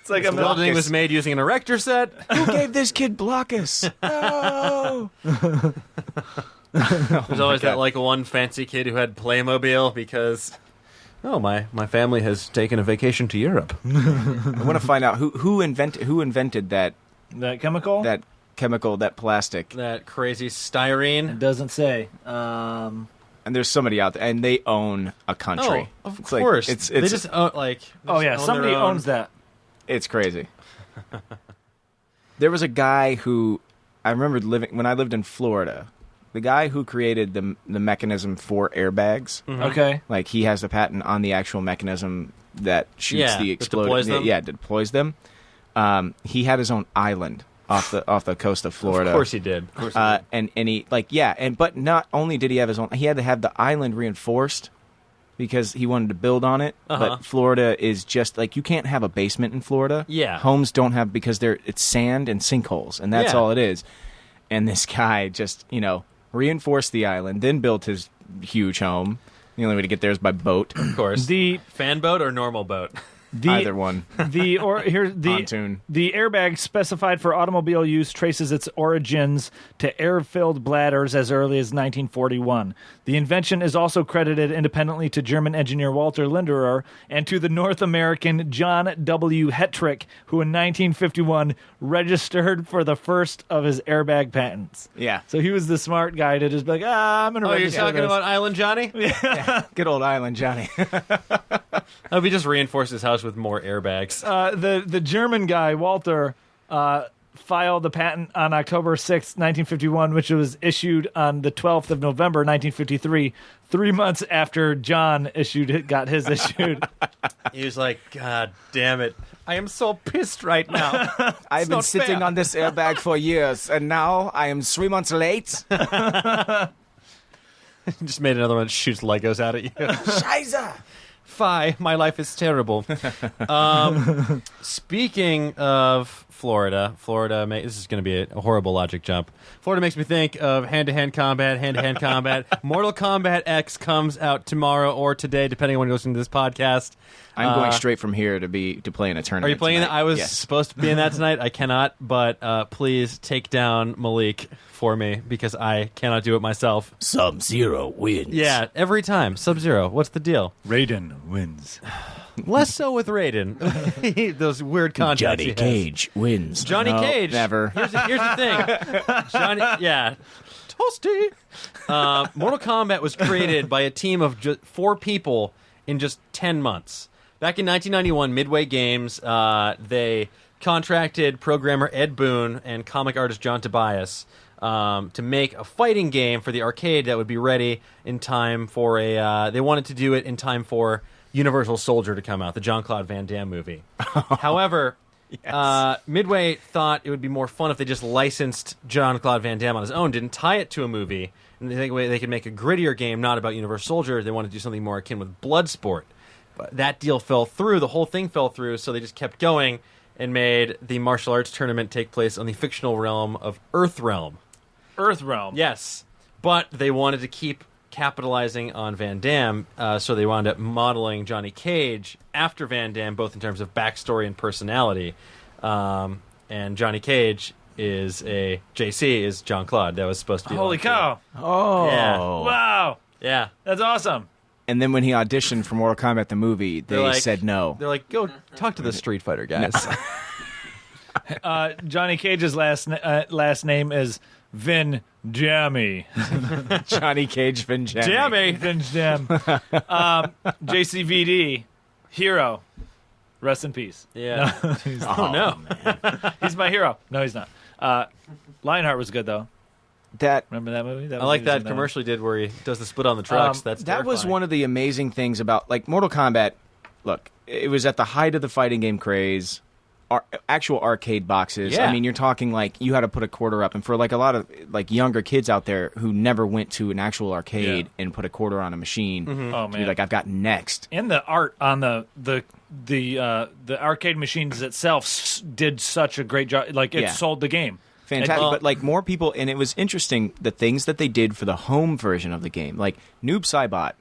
It's like The building was made using an erector set. Who gave this kid Blockus? No! There's always that like one fancy kid who had Playmobil because... Oh, my family has taken a vacation to Europe. I want to find out who invented that chemical. that plastic. That crazy styrene. It doesn't say. And there's somebody out there, and they own a country. Oh, of It's like- course. it's they just own, like... Oh yeah, somebody owns that. It's crazy. There was a guy who I remember when I lived in Florida. The guy who created the mechanism for airbags. Mm-hmm. Okay. Like, he has the patent on the actual mechanism that shoots the that exploding. deploys them? Yeah, deploys them. He had his own island off the coast of Florida. Of course he did. And he but not only did he have his own, he had to have the island reinforced because he wanted to build on it. But Florida is just like, you can't have a basement in Florida. Yeah. Homes don't have, because it's sand and sinkholes, and that's all it is. And this guy just, reinforced the island, then built his huge home, The only way to get there is by boat. Of course. The fan boat or normal boat? Either one. Pontoon. The airbag specified for automobile use traces its origins to air-filled bladders as early as 1941. The invention is also credited independently to German engineer Walter Linderer and to the North American John W. Hetrick, who in 1951 registered for the first of his airbag patents. Yeah. So he was the smart guy to just be like, I'm going to register you're talking this. about Island Johnny? Yeah. Good old Island Johnny. Oh, we just reinforced his house with more airbags. The German guy, Walter, filed the patent on October 6th, 1951, which was issued on the 12th of November, 1953, 3 months after John got his issued. He was like, God damn it. I am so pissed right now. I've been sitting on this airbag for years, and now I am 3 months late. Just made another one that shoots Legos out at you. Scheiße! Fie, my life is terrible. Speaking of Florida, this is going to be a horrible logic jump. Florida makes me think of hand-to-hand combat. Mortal Kombat X comes out tomorrow or today, depending on when you listen to this podcast. I'm going straight from here to play in a tournament. Are you playing tonight. that? I was Yes. supposed to be in that tonight. I cannot, but please take down Malik for me because I cannot do it myself. Sub-Zero wins. Yeah, every time. Sub-Zero. What's the deal? Raiden wins. Less so with Raiden. Those weird contacts Johnny he has. Cage wins. Johnny No, Cage. never. Here's the thing. Johnny, yeah. Toasty. Mortal Kombat was created by a team of 4 people in just 10 months. Back in 1991, Midway Games, they contracted programmer Ed Boon and comic artist John Tobias to make a fighting game for the arcade that would be ready in time for they wanted to do it in time for Universal Soldier to come out, the Jean-Claude Van Damme movie. However, Midway thought it would be more fun if they just licensed Jean-Claude Van Damme on his own, didn't tie it to a movie, and they think they could make a grittier game not about Universal Soldier. They wanted to do something more akin with Bloodsport. But that deal fell through. The whole thing fell through, so they just kept going and made the martial arts tournament take place on the fictional realm of Earthrealm. Earthrealm. Yes, but they wanted to keep capitalizing on Van Damme, so they wound up modeling Johnny Cage after Van Damme, both in terms of backstory and personality. And Johnny Cage is JC is Jean-Claude. That was supposed to be. Holy cow. Oh. Yeah. Wow. Yeah. That's awesome. And then when he auditioned for Mortal Kombat the movie, they said no. They're like, go talk to the Street Fighter guys. Johnny Cage's last name is Vin Jammy. Johnny Cage, Vin Jammy. Jammy. Vin Jam. JCVD, hero. Rest in peace. Yeah. Oh no. He's my hero. No, he's not. Lionheart was good, though. Remember that movie? I like that commercial he did where he does the split on the trucks. That's that was terrifying. one of the amazing things about Mortal Kombat. Look, it was at the height of the fighting game craze. Actual arcade boxes. Yeah. I mean, you're talking you had to put a quarter up, and for a lot of younger kids out there who never went to an actual arcade and put a quarter on a machine, Oh to be man! like, I've got next. And the art on the arcade machines itself did such a great job. It sold the game. Fantastic, but more people, and it was interesting the things that they did for the home version of the game, like Noob Saibot,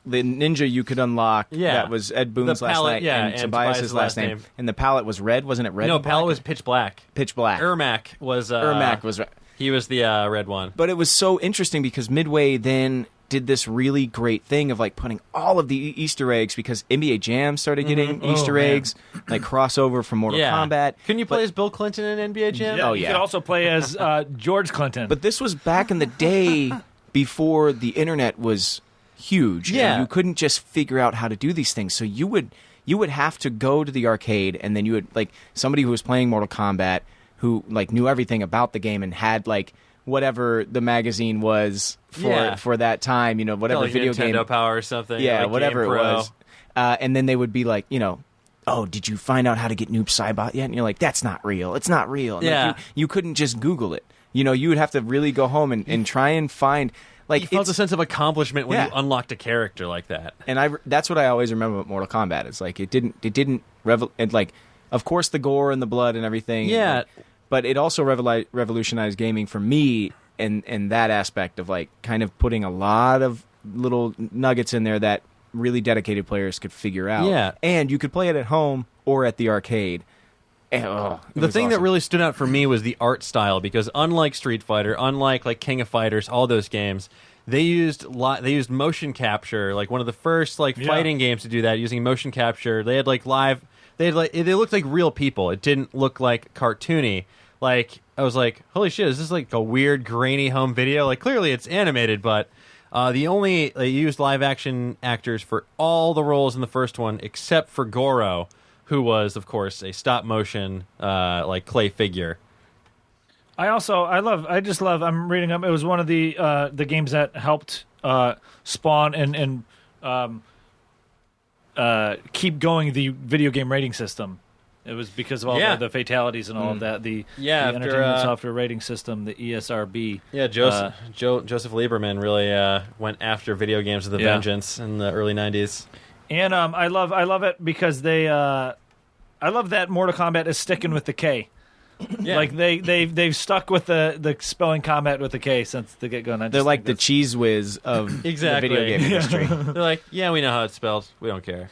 the ninja you could unlock. Yeah. That was Ed Boon's last name, and Tobias' last name. And the palette was red, wasn't it? Red. No, and black? palette was pitch black. Pitch black. Ermac was. Ermac was. He was the red one. But it was so interesting because Midway then did this really great thing of putting all of the Easter eggs, because NBA Jam started getting Easter eggs, crossover from Mortal Kombat. Couldn't you play as Bill Clinton in NBA Jam? Yeah, you could also play as George Clinton. But this was back in the day before the internet was huge. Yeah. And you couldn't just figure out how to do these things. So you would have to go to the arcade, and then you would somebody who was playing Mortal Kombat who knew everything about the game and had whatever the magazine was for that time, whatever video Nintendo game Power or something. Yeah, like whatever it Game Pro. was. And then they would be oh, did you find out how to get Noob Saibot yet? And you're like, that's not real. It's not real. And Yeah. you couldn't just Google it. You would have to really go home and try and find You felt a sense of accomplishment when you unlocked a character like that. And that's what I always remember about Mortal Kombat. It's it didn't of course the gore and the blood and everything. Yeah. But it also revolutionized gaming for me in that aspect of kind of putting a lot of little nuggets in there that really dedicated players could figure out. Yeah. And you could play it at home or at the arcade. And, The thing that really stood out for me was the art style, because unlike Street Fighter, unlike like King of Fighters, all those games, they used motion capture, like one of the first fighting games to do that, using motion capture. They had they looked like real people. It didn't look like cartoony. Like I was like, holy shit, is this like a weird grainy home video? Like clearly it's animated, but they used live action actors for all the roles in the first one except for Goro, who was, of course, a stop motion clay figure. I just love. I'm reading up. It was one of the games that helped spawn and keep going the video game rating system. It was because of all the fatalities and all of that. The Entertainment Software Rating System, the ESRB. Yeah, Joseph Lieberman really went after video games with a vengeance in the early '90s. And I love it because I love that Mortal Kombat is sticking with the K. Yeah. Like they've stuck with the spelling combat with the K since the get go. They're like the cheese whiz of the video game industry. They're like, yeah, we know how it's spelled. We don't care.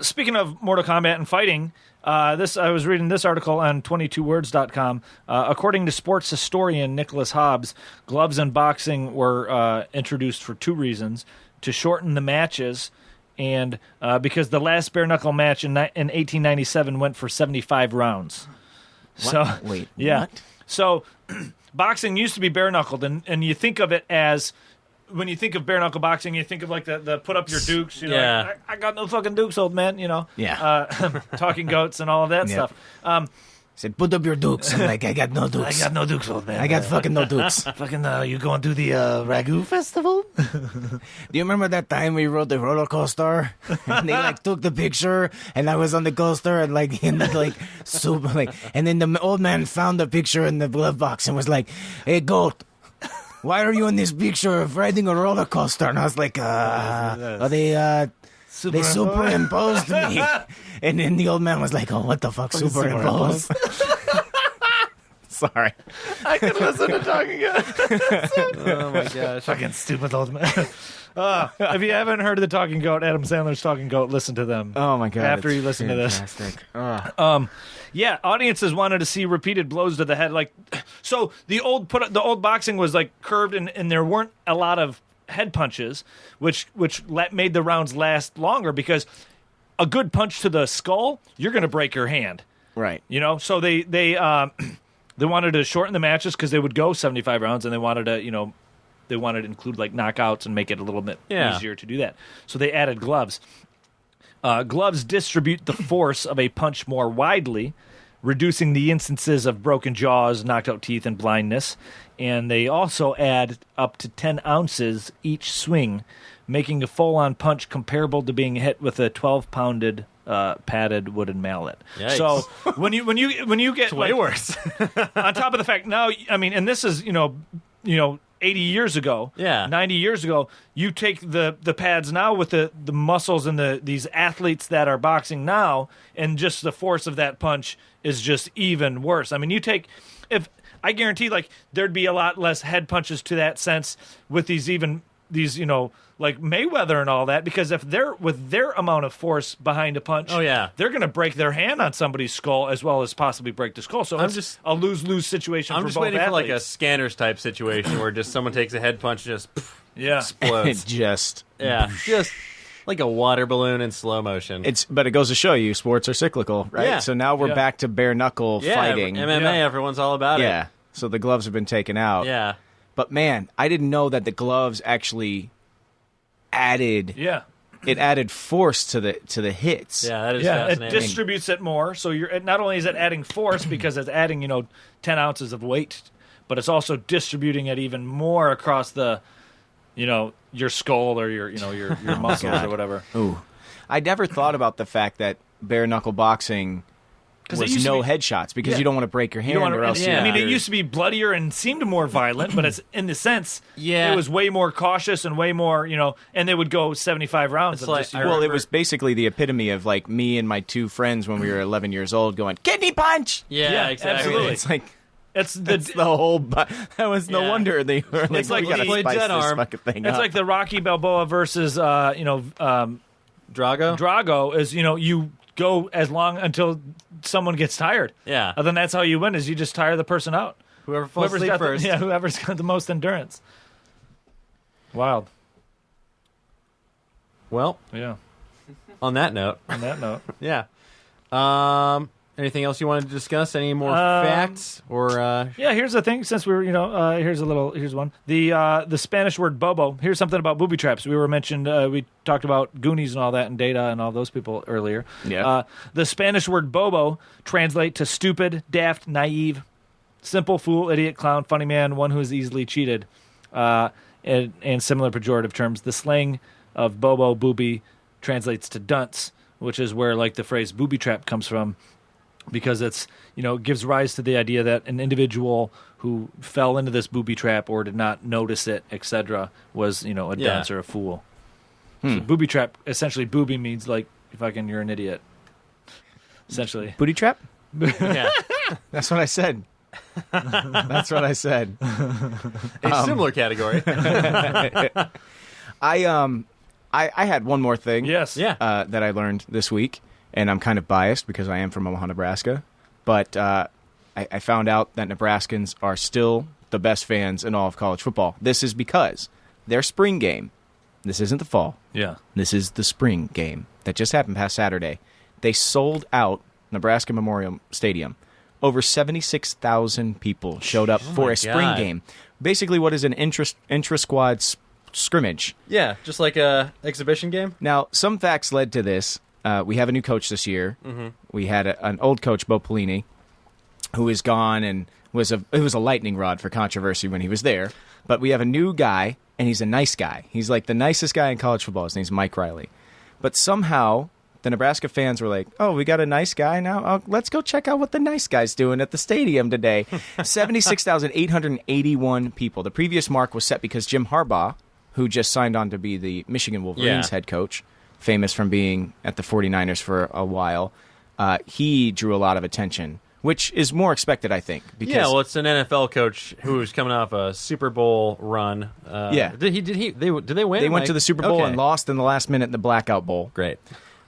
Speaking of Mortal Kombat and fighting, I was reading this article on 22words.com. According to sports historian Nicholas Hobbs, gloves in boxing were introduced for two reasons: to shorten the matches, and because the last bare-knuckle match in 1897 went for 75 rounds. What? So, wait, yeah. what? So boxing used to be bare-knuckled, and you think of it as, when you think of bare-knuckle boxing, you think of like the put up your dukes, you know, like, I got no fucking dukes, old man, you know. Yeah. Talking goats and all of that stuff. Said, put up your dukes. I'm like, I got no dukes. I got no dukes, old man. I got fucking no dukes. Fucking, you going to the Ragu Festival? Do you remember that time we rode the roller coaster? And they took the picture, and I was on the coaster, and he ended super and then the old man found the picture in the glove box and was like, "Hey, goat, why are you in this picture of riding a roller coaster?" And I was like, they superimposed me. And then the old man was like, "Oh, what the fuck, superimposed?" Sorry. I can listen to Talking Goat. Oh my gosh. Fucking stupid old man. If you haven't heard of the Talking Goat, Adam Sandler's Talking Goat, listen to them. Oh my god. After you listen to this. Yeah, audiences wanted to see repeated blows to the head. So the old boxing was curved, and there weren't a lot of head punches, which made the rounds last longer, because a good punch to the skull, you're going to break your hand. Right. You know, so they wanted to shorten the matches because they would go 75 rounds, and they wanted to include knockouts and make it a little bit easier to do that. So they added gloves. Gloves distribute the force of a punch more widely, reducing the instances of broken jaws, knocked out teeth, and blindness. And they also add up to 10 ounces each swing, making a full-on punch comparable to being hit with a 12-pounded padded wooden mallet. Yikes. So when you get It's way worse. on top of the fact now, I mean, and this is 80 years ago, 90 years ago, you take the pads now with the muscles and these athletes that are boxing now, and just the force of that punch is just even worse. I mean, I guarantee there'd be a lot less head punches to that sense with these Mayweather and all that, because if they're with their amount of force behind a punch, they're going to break their hand on somebody's skull as well as possibly break the skull. So it's a lose-lose situation. I'm just waiting for a Scanners type situation where just someone takes a head punch and just explodes. just like a water balloon in slow motion. But it goes to show you, sports are cyclical, right? Yeah. So now we're back to bare knuckle fighting. MMA, everyone's all about it. Yeah. So the gloves have been taken out. Yeah. But man, I didn't know that the gloves actually added force to the hits. Yeah, that is fascinating. It distributes it more. So not only is it adding force because it's adding 10 ounces of weight, but it's also distributing it even more across the your skull or your muscles or whatever. Ooh, I never thought about the fact that bare knuckle boxing was no headshots, because you don't want to break your hand or else. I mean, it used to be bloodier and seemed more violent, but it's in the sense, it was way more cautious and way more, and they would go 75 rounds. It was basically the epitome of me and my two friends when we were 11 years old going, kidney punch! Yeah, exactly. Absolutely. It's like, It's That's the whole. That was no wonder they were like, It's like we gotta he played spice Dead this Arm. fucking thing It's up. like the Rocky Balboa versus Drago. Drago is you go as long until someone gets tired. Yeah. And then that's how you win is you just tire the person out. Whoever falls asleep got first. whoever's got the most endurance. Wild. Well, Yeah. on that note, On that note. yeah. Anything else you wanted to discuss? Any more facts or? Yeah, here's the thing. Since we were, here's one. The Spanish word bobo. Here's something about booby traps. We were mentioned. We talked about Goonies and all that, and Data and all those people earlier. Yeah. The Spanish word bobo translate to stupid, daft, naive, simple, fool, idiot, clown, funny man, one who is easily cheated, and similar pejorative terms. The slang of bobo, booby translates to dunce, which is where like the phrase booby trap comes from. Because it's, gives rise to the idea that an individual who fell into this booby trap or did not notice it, etc., was, a dunce or a fool. So booby trap, essentially, booby means like, fucking, you're an idiot. Essentially. Booty trap. yeah. That's what I said. That's what I said. A similar category. I had one more thing. Yes. Yeah. That I learned this week, and I'm kind of biased because I am from Omaha, Nebraska. But I found out that Nebraskans are still the best fans in all of college football. This is because their spring game. This isn't the fall. Yeah. This is the spring game that just happened past Saturday. They sold out Nebraska Memorial Stadium. Over 76,000 people showed up for a spring God. game. Basically, what is an intra-squad scrimmage. Yeah, just like a exhibition game. Now, some facts led to this. We have a new coach this year. Mm-hmm. We had an old coach, Bo Pelini, who is gone and was a lightning rod for controversy when he was there. But we have a new guy, and he's a nice guy. He's like the nicest guy in college football. His name's Mike Riley. But somehow the Nebraska fans were like, oh, we got a nice guy now? Oh, let's go check out what the nice guy's doing at the stadium today. 76,881 people. The previous mark was set because Jim Harbaugh, who just signed on to be the Michigan Wolverines head coach, famous from being at the 49ers for a while, he drew a lot of attention, which is more expected, I think. Because Yeah, well, it's an NFL coach who's coming off a Super Bowl run. Yeah. Did they win? they went to the Super Bowl Okay. and lost in the last minute in the Blackout Bowl. Great.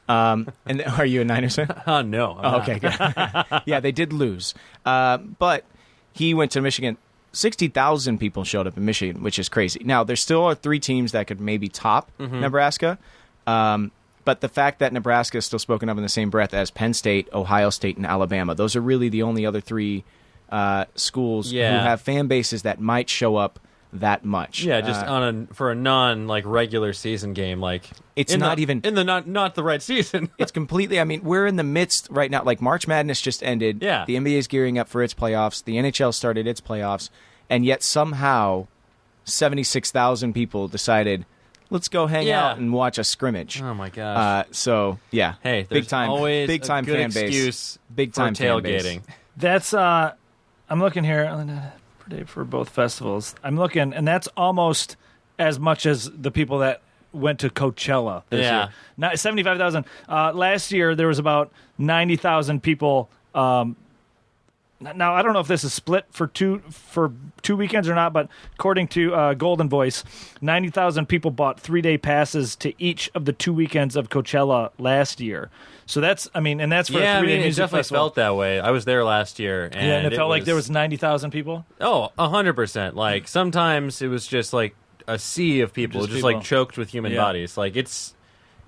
And are you a Niners fan? No. I'm Oh, not. okay, good. Yeah, they did lose. But he went to Michigan. 60,000 people showed up in Michigan, which is crazy. Now, there still are three teams that could maybe top Nebraska. But the fact that Nebraska is still spoken of in the same breath as Penn State, Ohio State, and Alabama, those are really the only other three schools who have fan bases that might show up that much. Yeah, just for a non regular season game, It's in not the, even in the not the right season. It's completely. I mean, we're in the midst right now. Like March Madness just ended. Yeah. The NBA is gearing up for its playoffs. The NHL started its playoffs, and yet somehow 76,000 people decided, let's go hang Yeah. out and watch a scrimmage. Oh my gosh. So yeah, Hey, there's big time, always big time a good fan base, excuse big for time fan base. tailgating. That's I'm looking here for both festivals. I'm looking, and that's almost as much as the people that went to Coachella this Yeah. year. Not 75,000. Last year there was about 90,000 people. Now I don't know if this is split for two weekends or not, but according to Golden Voice, 90,000 people bought 3-day passes to each of the 2 weekends of Coachella last year. So that's and that's for a 3-day it music definitely festival. felt that way. I was there last year, and Yeah, and it felt like there was 90,000 people. Oh, 100%. Like sometimes it was just like a sea of people, Just just people. like choked with human Yeah. bodies. Like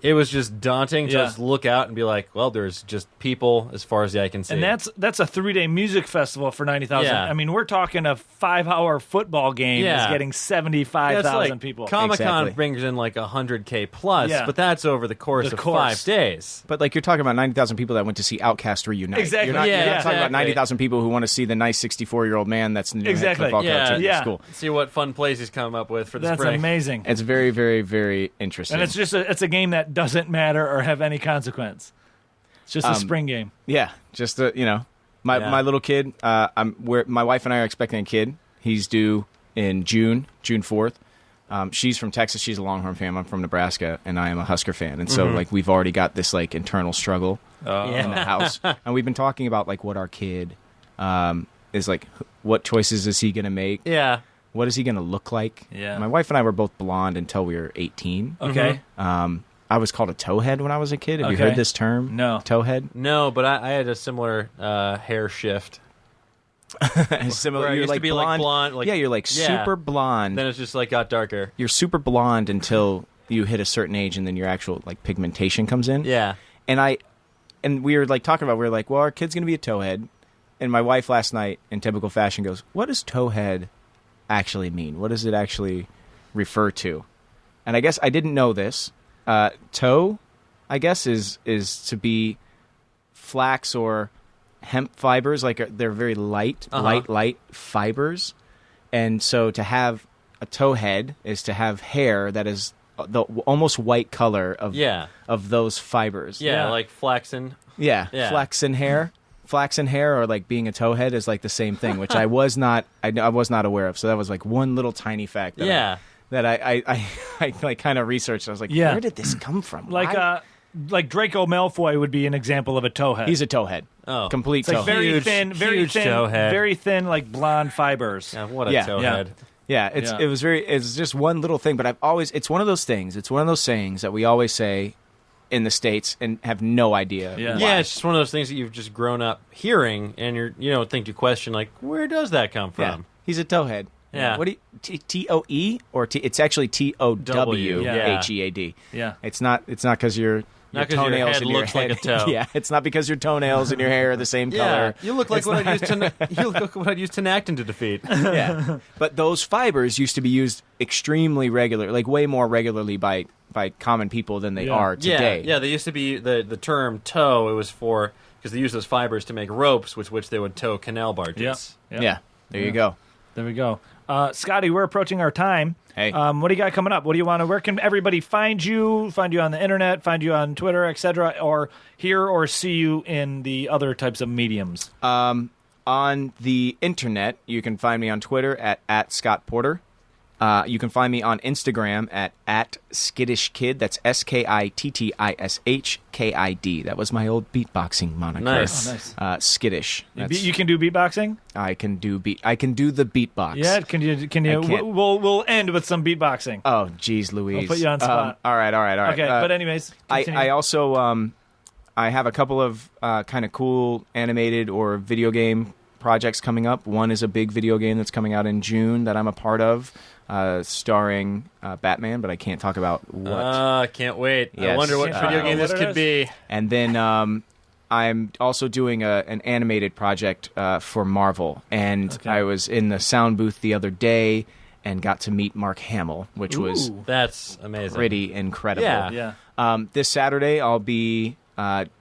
it was just daunting to Yeah. just look out and be like, well, there's just people as far as the eye can see. And that's a 3-day music festival for 90,000. Yeah. I mean, we're talking a 5-hour football game is getting 75,000 people. Comic-Con Exactly. brings in like 100K plus, Yeah. but that's over the course of 5 days. But like you're talking about 90,000 people that went to see Outkast reunite. Exactly. You're not, Yeah, you're not talking about exactly. 90,000 people who want to see the nice 64-year-old man that's the new Exactly. head football coach at Yeah. the school. See what fun plays he's come up with for the That's spring. amazing. It's very, very, very interesting. And it's just it's a game that doesn't matter or have any consequence. It's just a spring game. Yeah, just Yeah. my little kid. My wife and I are expecting a kid. He's due in June 4th. She's from Texas. She's a Longhorn fan. I'm from Nebraska, and I am a Husker fan. And so like we've already got this internal struggle in the house, and we've been talking about what our kid is like, what choices is he going to make? Yeah. What is he going to look like? Yeah. My wife and I were both blonde until we were 18. Okay. I was called a towhead when I was a kid. Have you Okay. heard this term? No. Towhead? No, but I had a similar hair shift. Similar. Where I You're used to be like blonde. Like, yeah, you're like super blonde. Then it's just like got darker. You're super blonde until you hit a certain age, and then your actual like pigmentation comes in. Yeah. And we were like talking about, we were like, well, our kid's gonna be a towhead. And my wife last night, in typical fashion, goes, "What does towhead actually mean? What does it actually refer to?" And I guess I didn't know this. Tow, I guess, is to be flax or hemp fibers, like they're very light fibers. And so to have a towhead is to have hair that is the almost white color of those fibers. Yeah, like flaxen. Yeah, Yeah. flaxen hair. Flaxen hair or like being a towhead is like the same thing, which I was not aware of. So that was like one little tiny fact that I like kind of researched. I was like, Yeah. where did this come from? Like Why? like Draco Malfoy would be an example of a towhead. He's a towhead. Oh. Complete It's like towhead. very Huge- thin, huge towhead. very thin, like blonde fibers. Yeah, what a Yeah. towhead. Yeah, it's just one little thing, but it's one of those things. It's one of those sayings that we always say in the States and have no idea. Yeah. why. Yeah, it's just one of those things that you've just grown up hearing, and you don't think to question like, where does that come Yeah. from? He's a towhead. Yeah. What do you TOE or it's actually TOWHEAD. Yeah. It's not because your Not 'cause your toenails head and your looks like head. a toe. Yeah, it's not because your toenails and your hair are the same color. You look like what I'd use to you look like what I'd use Tenactin to defeat. Yeah. But those fibers used to be used extremely regular, like way more regularly by common people than they are today. Yeah, they used to be the term tow. It was for because they used those fibers to make ropes, with which they would tow canal barges. Yeah. There you go. There we go. Scotty, we're approaching our time. Hey. What do you got coming up? What do you want to? Where can everybody find you? Find you on the internet? Find you on Twitter, etc., or hear or see you in the other types of mediums? On the internet, you can find me on Twitter at Scott Porter. You can find me on Instagram at Skittish Kid. That's SKITTISHKID. That was my old beatboxing moniker. Nice. Oh, nice. Skittish. You can do beatboxing. I can do the beatbox. Yeah, can you? I can't. We'll end with some beatboxing. Oh, geez, Louise. I'll put you on spot. All right. Okay, but anyways, continue. I also I have a couple of kind of cool animated or video game projects coming up. One is a big video game that's coming out in June that I'm a part of, starring Batman, but I can't talk about what. Can't wait. I Yes. wonder what Can't video talk game about this what it could be. And then I'm also doing an animated project for Marvel, and Okay. I was in the sound booth the other day and got to meet Mark Hamill, which was Ooh. That's amazing. pretty incredible. Yeah. Yeah. This Saturday, I'll be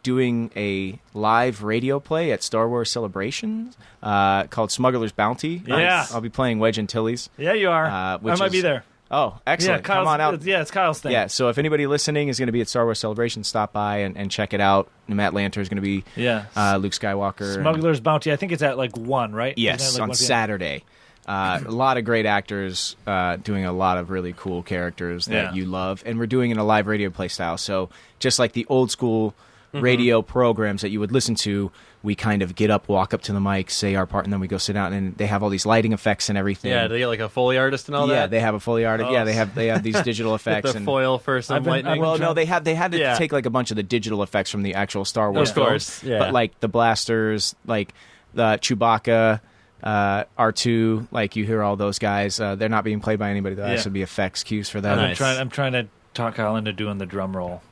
doing a live radio play at Star Wars Celebration called Smuggler's Bounty. Yeah. I'll be playing Wedge Antilles. Yeah, you are. I which might be is- there. Oh, excellent. Yeah, Kyle's, Come on out. Yeah, it's Kyle's thing. Yeah, so if anybody listening is going to be at Star Wars Celebration, stop by and check it out. Matt Lanter is going to be Yeah. Luke Skywalker. Smuggler's Bounty. I think it's at like 1, right? Yes, Isn't it, like, on 1 p.m.? Saturday. A lot of great actors doing a lot of really cool characters that Yeah. you love. And we're doing it in a live radio play style. So just like the old school radio programs that you would listen to, we kind of get up, walk up to the mic, say our part, and then we go sit down. And they have all these lighting effects and everything. Yeah, they get like a Foley artist and all Yeah, that. they have a Foley artist. Oh. Yeah, they have these digital effects. the and foil for some lightning. well, no, they had to Yeah. take like a bunch of the digital effects from the actual Star Wars Of films. course, yeah. But like the blasters, like the Chewbacca, R2, like you hear all those guys. They're not being played by anybody. They'll Yeah. actually be effects cues for them. Nice. I'm trying to talk Kyle into doing the drum roll.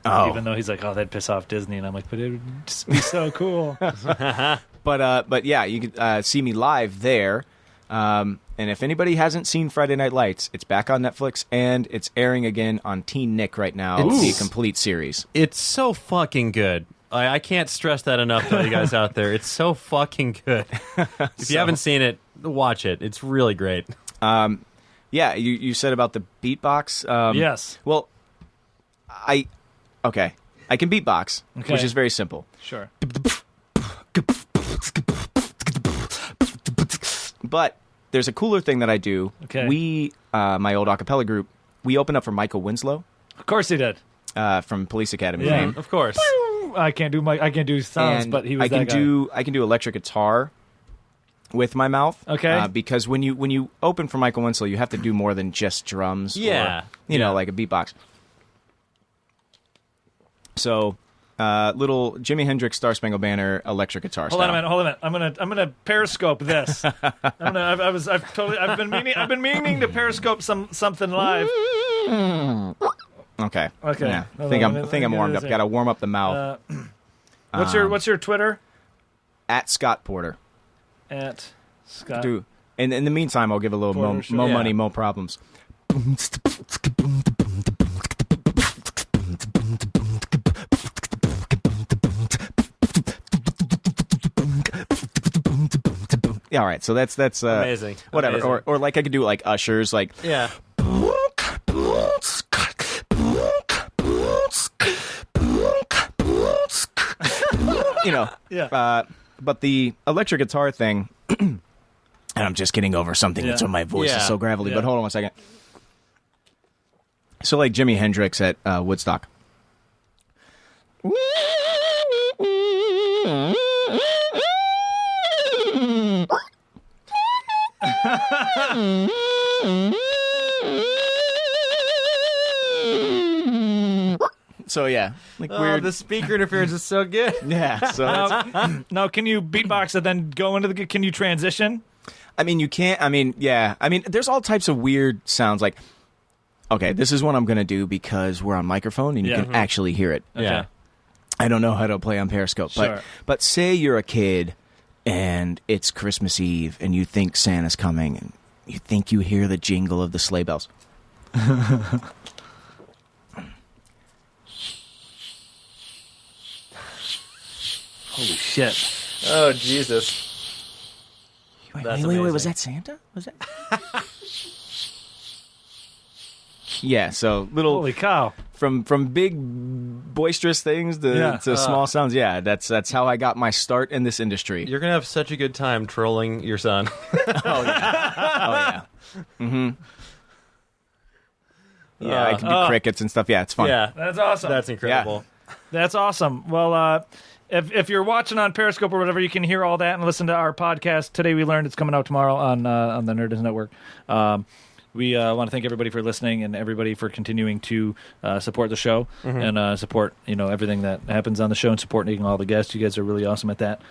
Oh, Even though he's like, oh, that'd piss off Disney, and I'm like, but it would just be so cool. but yeah, you can see me live there. And if anybody hasn't seen Friday Night Lights, it's back on Netflix and it's airing again on Teen Nick right now. It's- The complete series. It's so fucking good. I can't stress that enough to you guys out there. It's so fucking good. If you haven't seen it, watch it. It's really great. Yeah, you said about the beatbox. Yes. Well, I can beatbox, Okay. which is very simple. Sure. But there's a cooler thing that I do. Okay. We, my old a cappella group, we opened up for Michael Winslow Of course he did. from Police Academy Yeah. fame. Of course. I can't do sounds, And but he was I can that guy. do electric guitar. with my mouth. Okay. Because when you open for Michael Winslow, you have to do more than just drums. Yeah. Or, you know, like a beatbox. So, little Jimi Hendrix Star Spangled Banner electric guitar Hold style. on a minute. I'm gonna periscope this. I've been meaning to periscope something live. Okay. Okay. Yeah. Hold think on, I'm let me warmed do up. this Got to warm up the mouth. What's your Twitter? At Scott Porter. At Scott. Do. And in the meantime, I'll give a little Porter, sure. mo Yeah. money, mo problems. Yeah, all right. So that's Amazing. Whatever. Amazing. Or like I could do like Ushers, like Yeah. you know. Yeah. But the electric guitar thing, and I'm just getting over something Yeah. that's on my voice Yeah. is so gravelly. Yeah. But hold on one second. So like Jimi Hendrix at Woodstock. So yeah, like weird. The speaker interference is so good. Yeah. So it's- Now, can you beatbox and then go into the? Can you transition? I mean, you can't. I mean, yeah. I mean, there's all types of weird sounds. Like, okay, this is what I'm gonna do because we're on microphone and you Yeah. can actually hear it. Yeah. I don't know how to play on Periscope, Sure. but say you're a kid and it's Christmas Eve and you think Santa's coming and you think you hear the jingle of the sleigh bells. Holy shit! Oh, Jesus. That's Wait, amazing. was that Santa? Was that? Yeah, so little Holy cow! from big boisterous things to, Yeah. to small sounds. Yeah, that's how I got my start in this industry. You're going to have such a good time trolling your son. Oh yeah. Mm-hmm. Yeah, I can do crickets and stuff. Yeah, it's fun. Yeah. That's awesome. That's incredible. That's awesome. Well, if you're watching on Periscope or whatever, you can hear all that and listen to our podcast. Today We Learned. It's coming out tomorrow on the Nerdist Network. We want to thank everybody for listening and everybody for continuing to support the show and support everything that happens on the show and supporting all the guests. You guys are really awesome at that.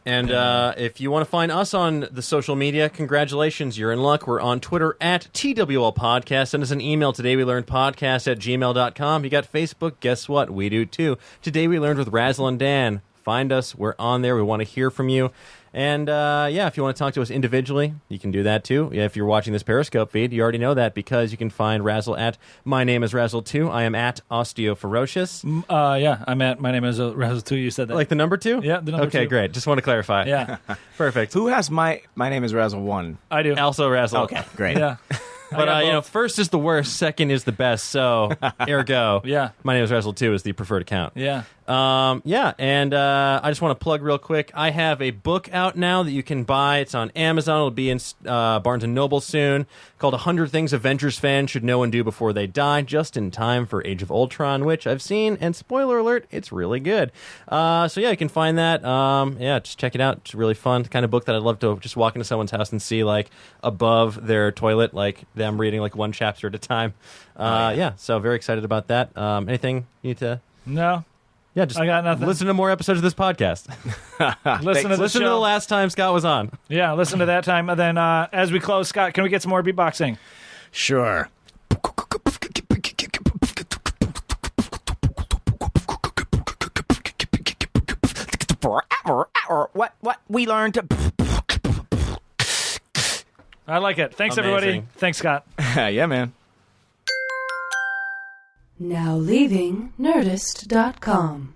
And if you want to find us on the social media, congratulations, you're in luck. We're on Twitter at TWL Podcast. Send us an email, todaywelearnedpodcast@gmail.com. You got Facebook, guess what? We do too. Today We Learned with Razzle and Dan. Find us. We're on there. We want to hear from you. And, if you want to talk to us individually, you can do that, too. If you're watching this Periscope feed, you already know that because you can find Razzle at My Name is Razzle2. I am at OsteoFerocious. I'm at My Name is Razzle 2. You said that. Like the number 2? Yeah, the number Okay, 2. great. Just want to clarify. Yeah, Perfect. Who has my name is Razzle 1? I do. Also Razzle. Okay, great. Yeah. But, first is the worst, second is the best, so ergo. Yeah. My Name is Razzle2 is the preferred account. Yeah. And I just want to plug real quick. I have a book out now that you can buy. It's on Amazon. It'll be in Barnes & Noble soon, called 100 Things Avengers Fans Should Know and Do Before They Die, just in time for Age of Ultron, which I've seen, and spoiler alert, it's really good. You can find that. Just check it out. It's really fun. The kind of book that I'd love to just walk into someone's house and see, like, above their toilet, like, them reading, like, one chapter at a time. So very excited about that. Anything you need to... No. Yeah, just I got nothing. listen to more episodes of this podcast. Listen to the Listen to the show. last time Scott was on. Yeah, listen to that time. And then as we close, Scott, can we get some more beatboxing? Sure. What we learned. I like it. Thanks, Amazing. everybody. Thanks, Scott. Yeah, man. Now leaving Nerdist.com.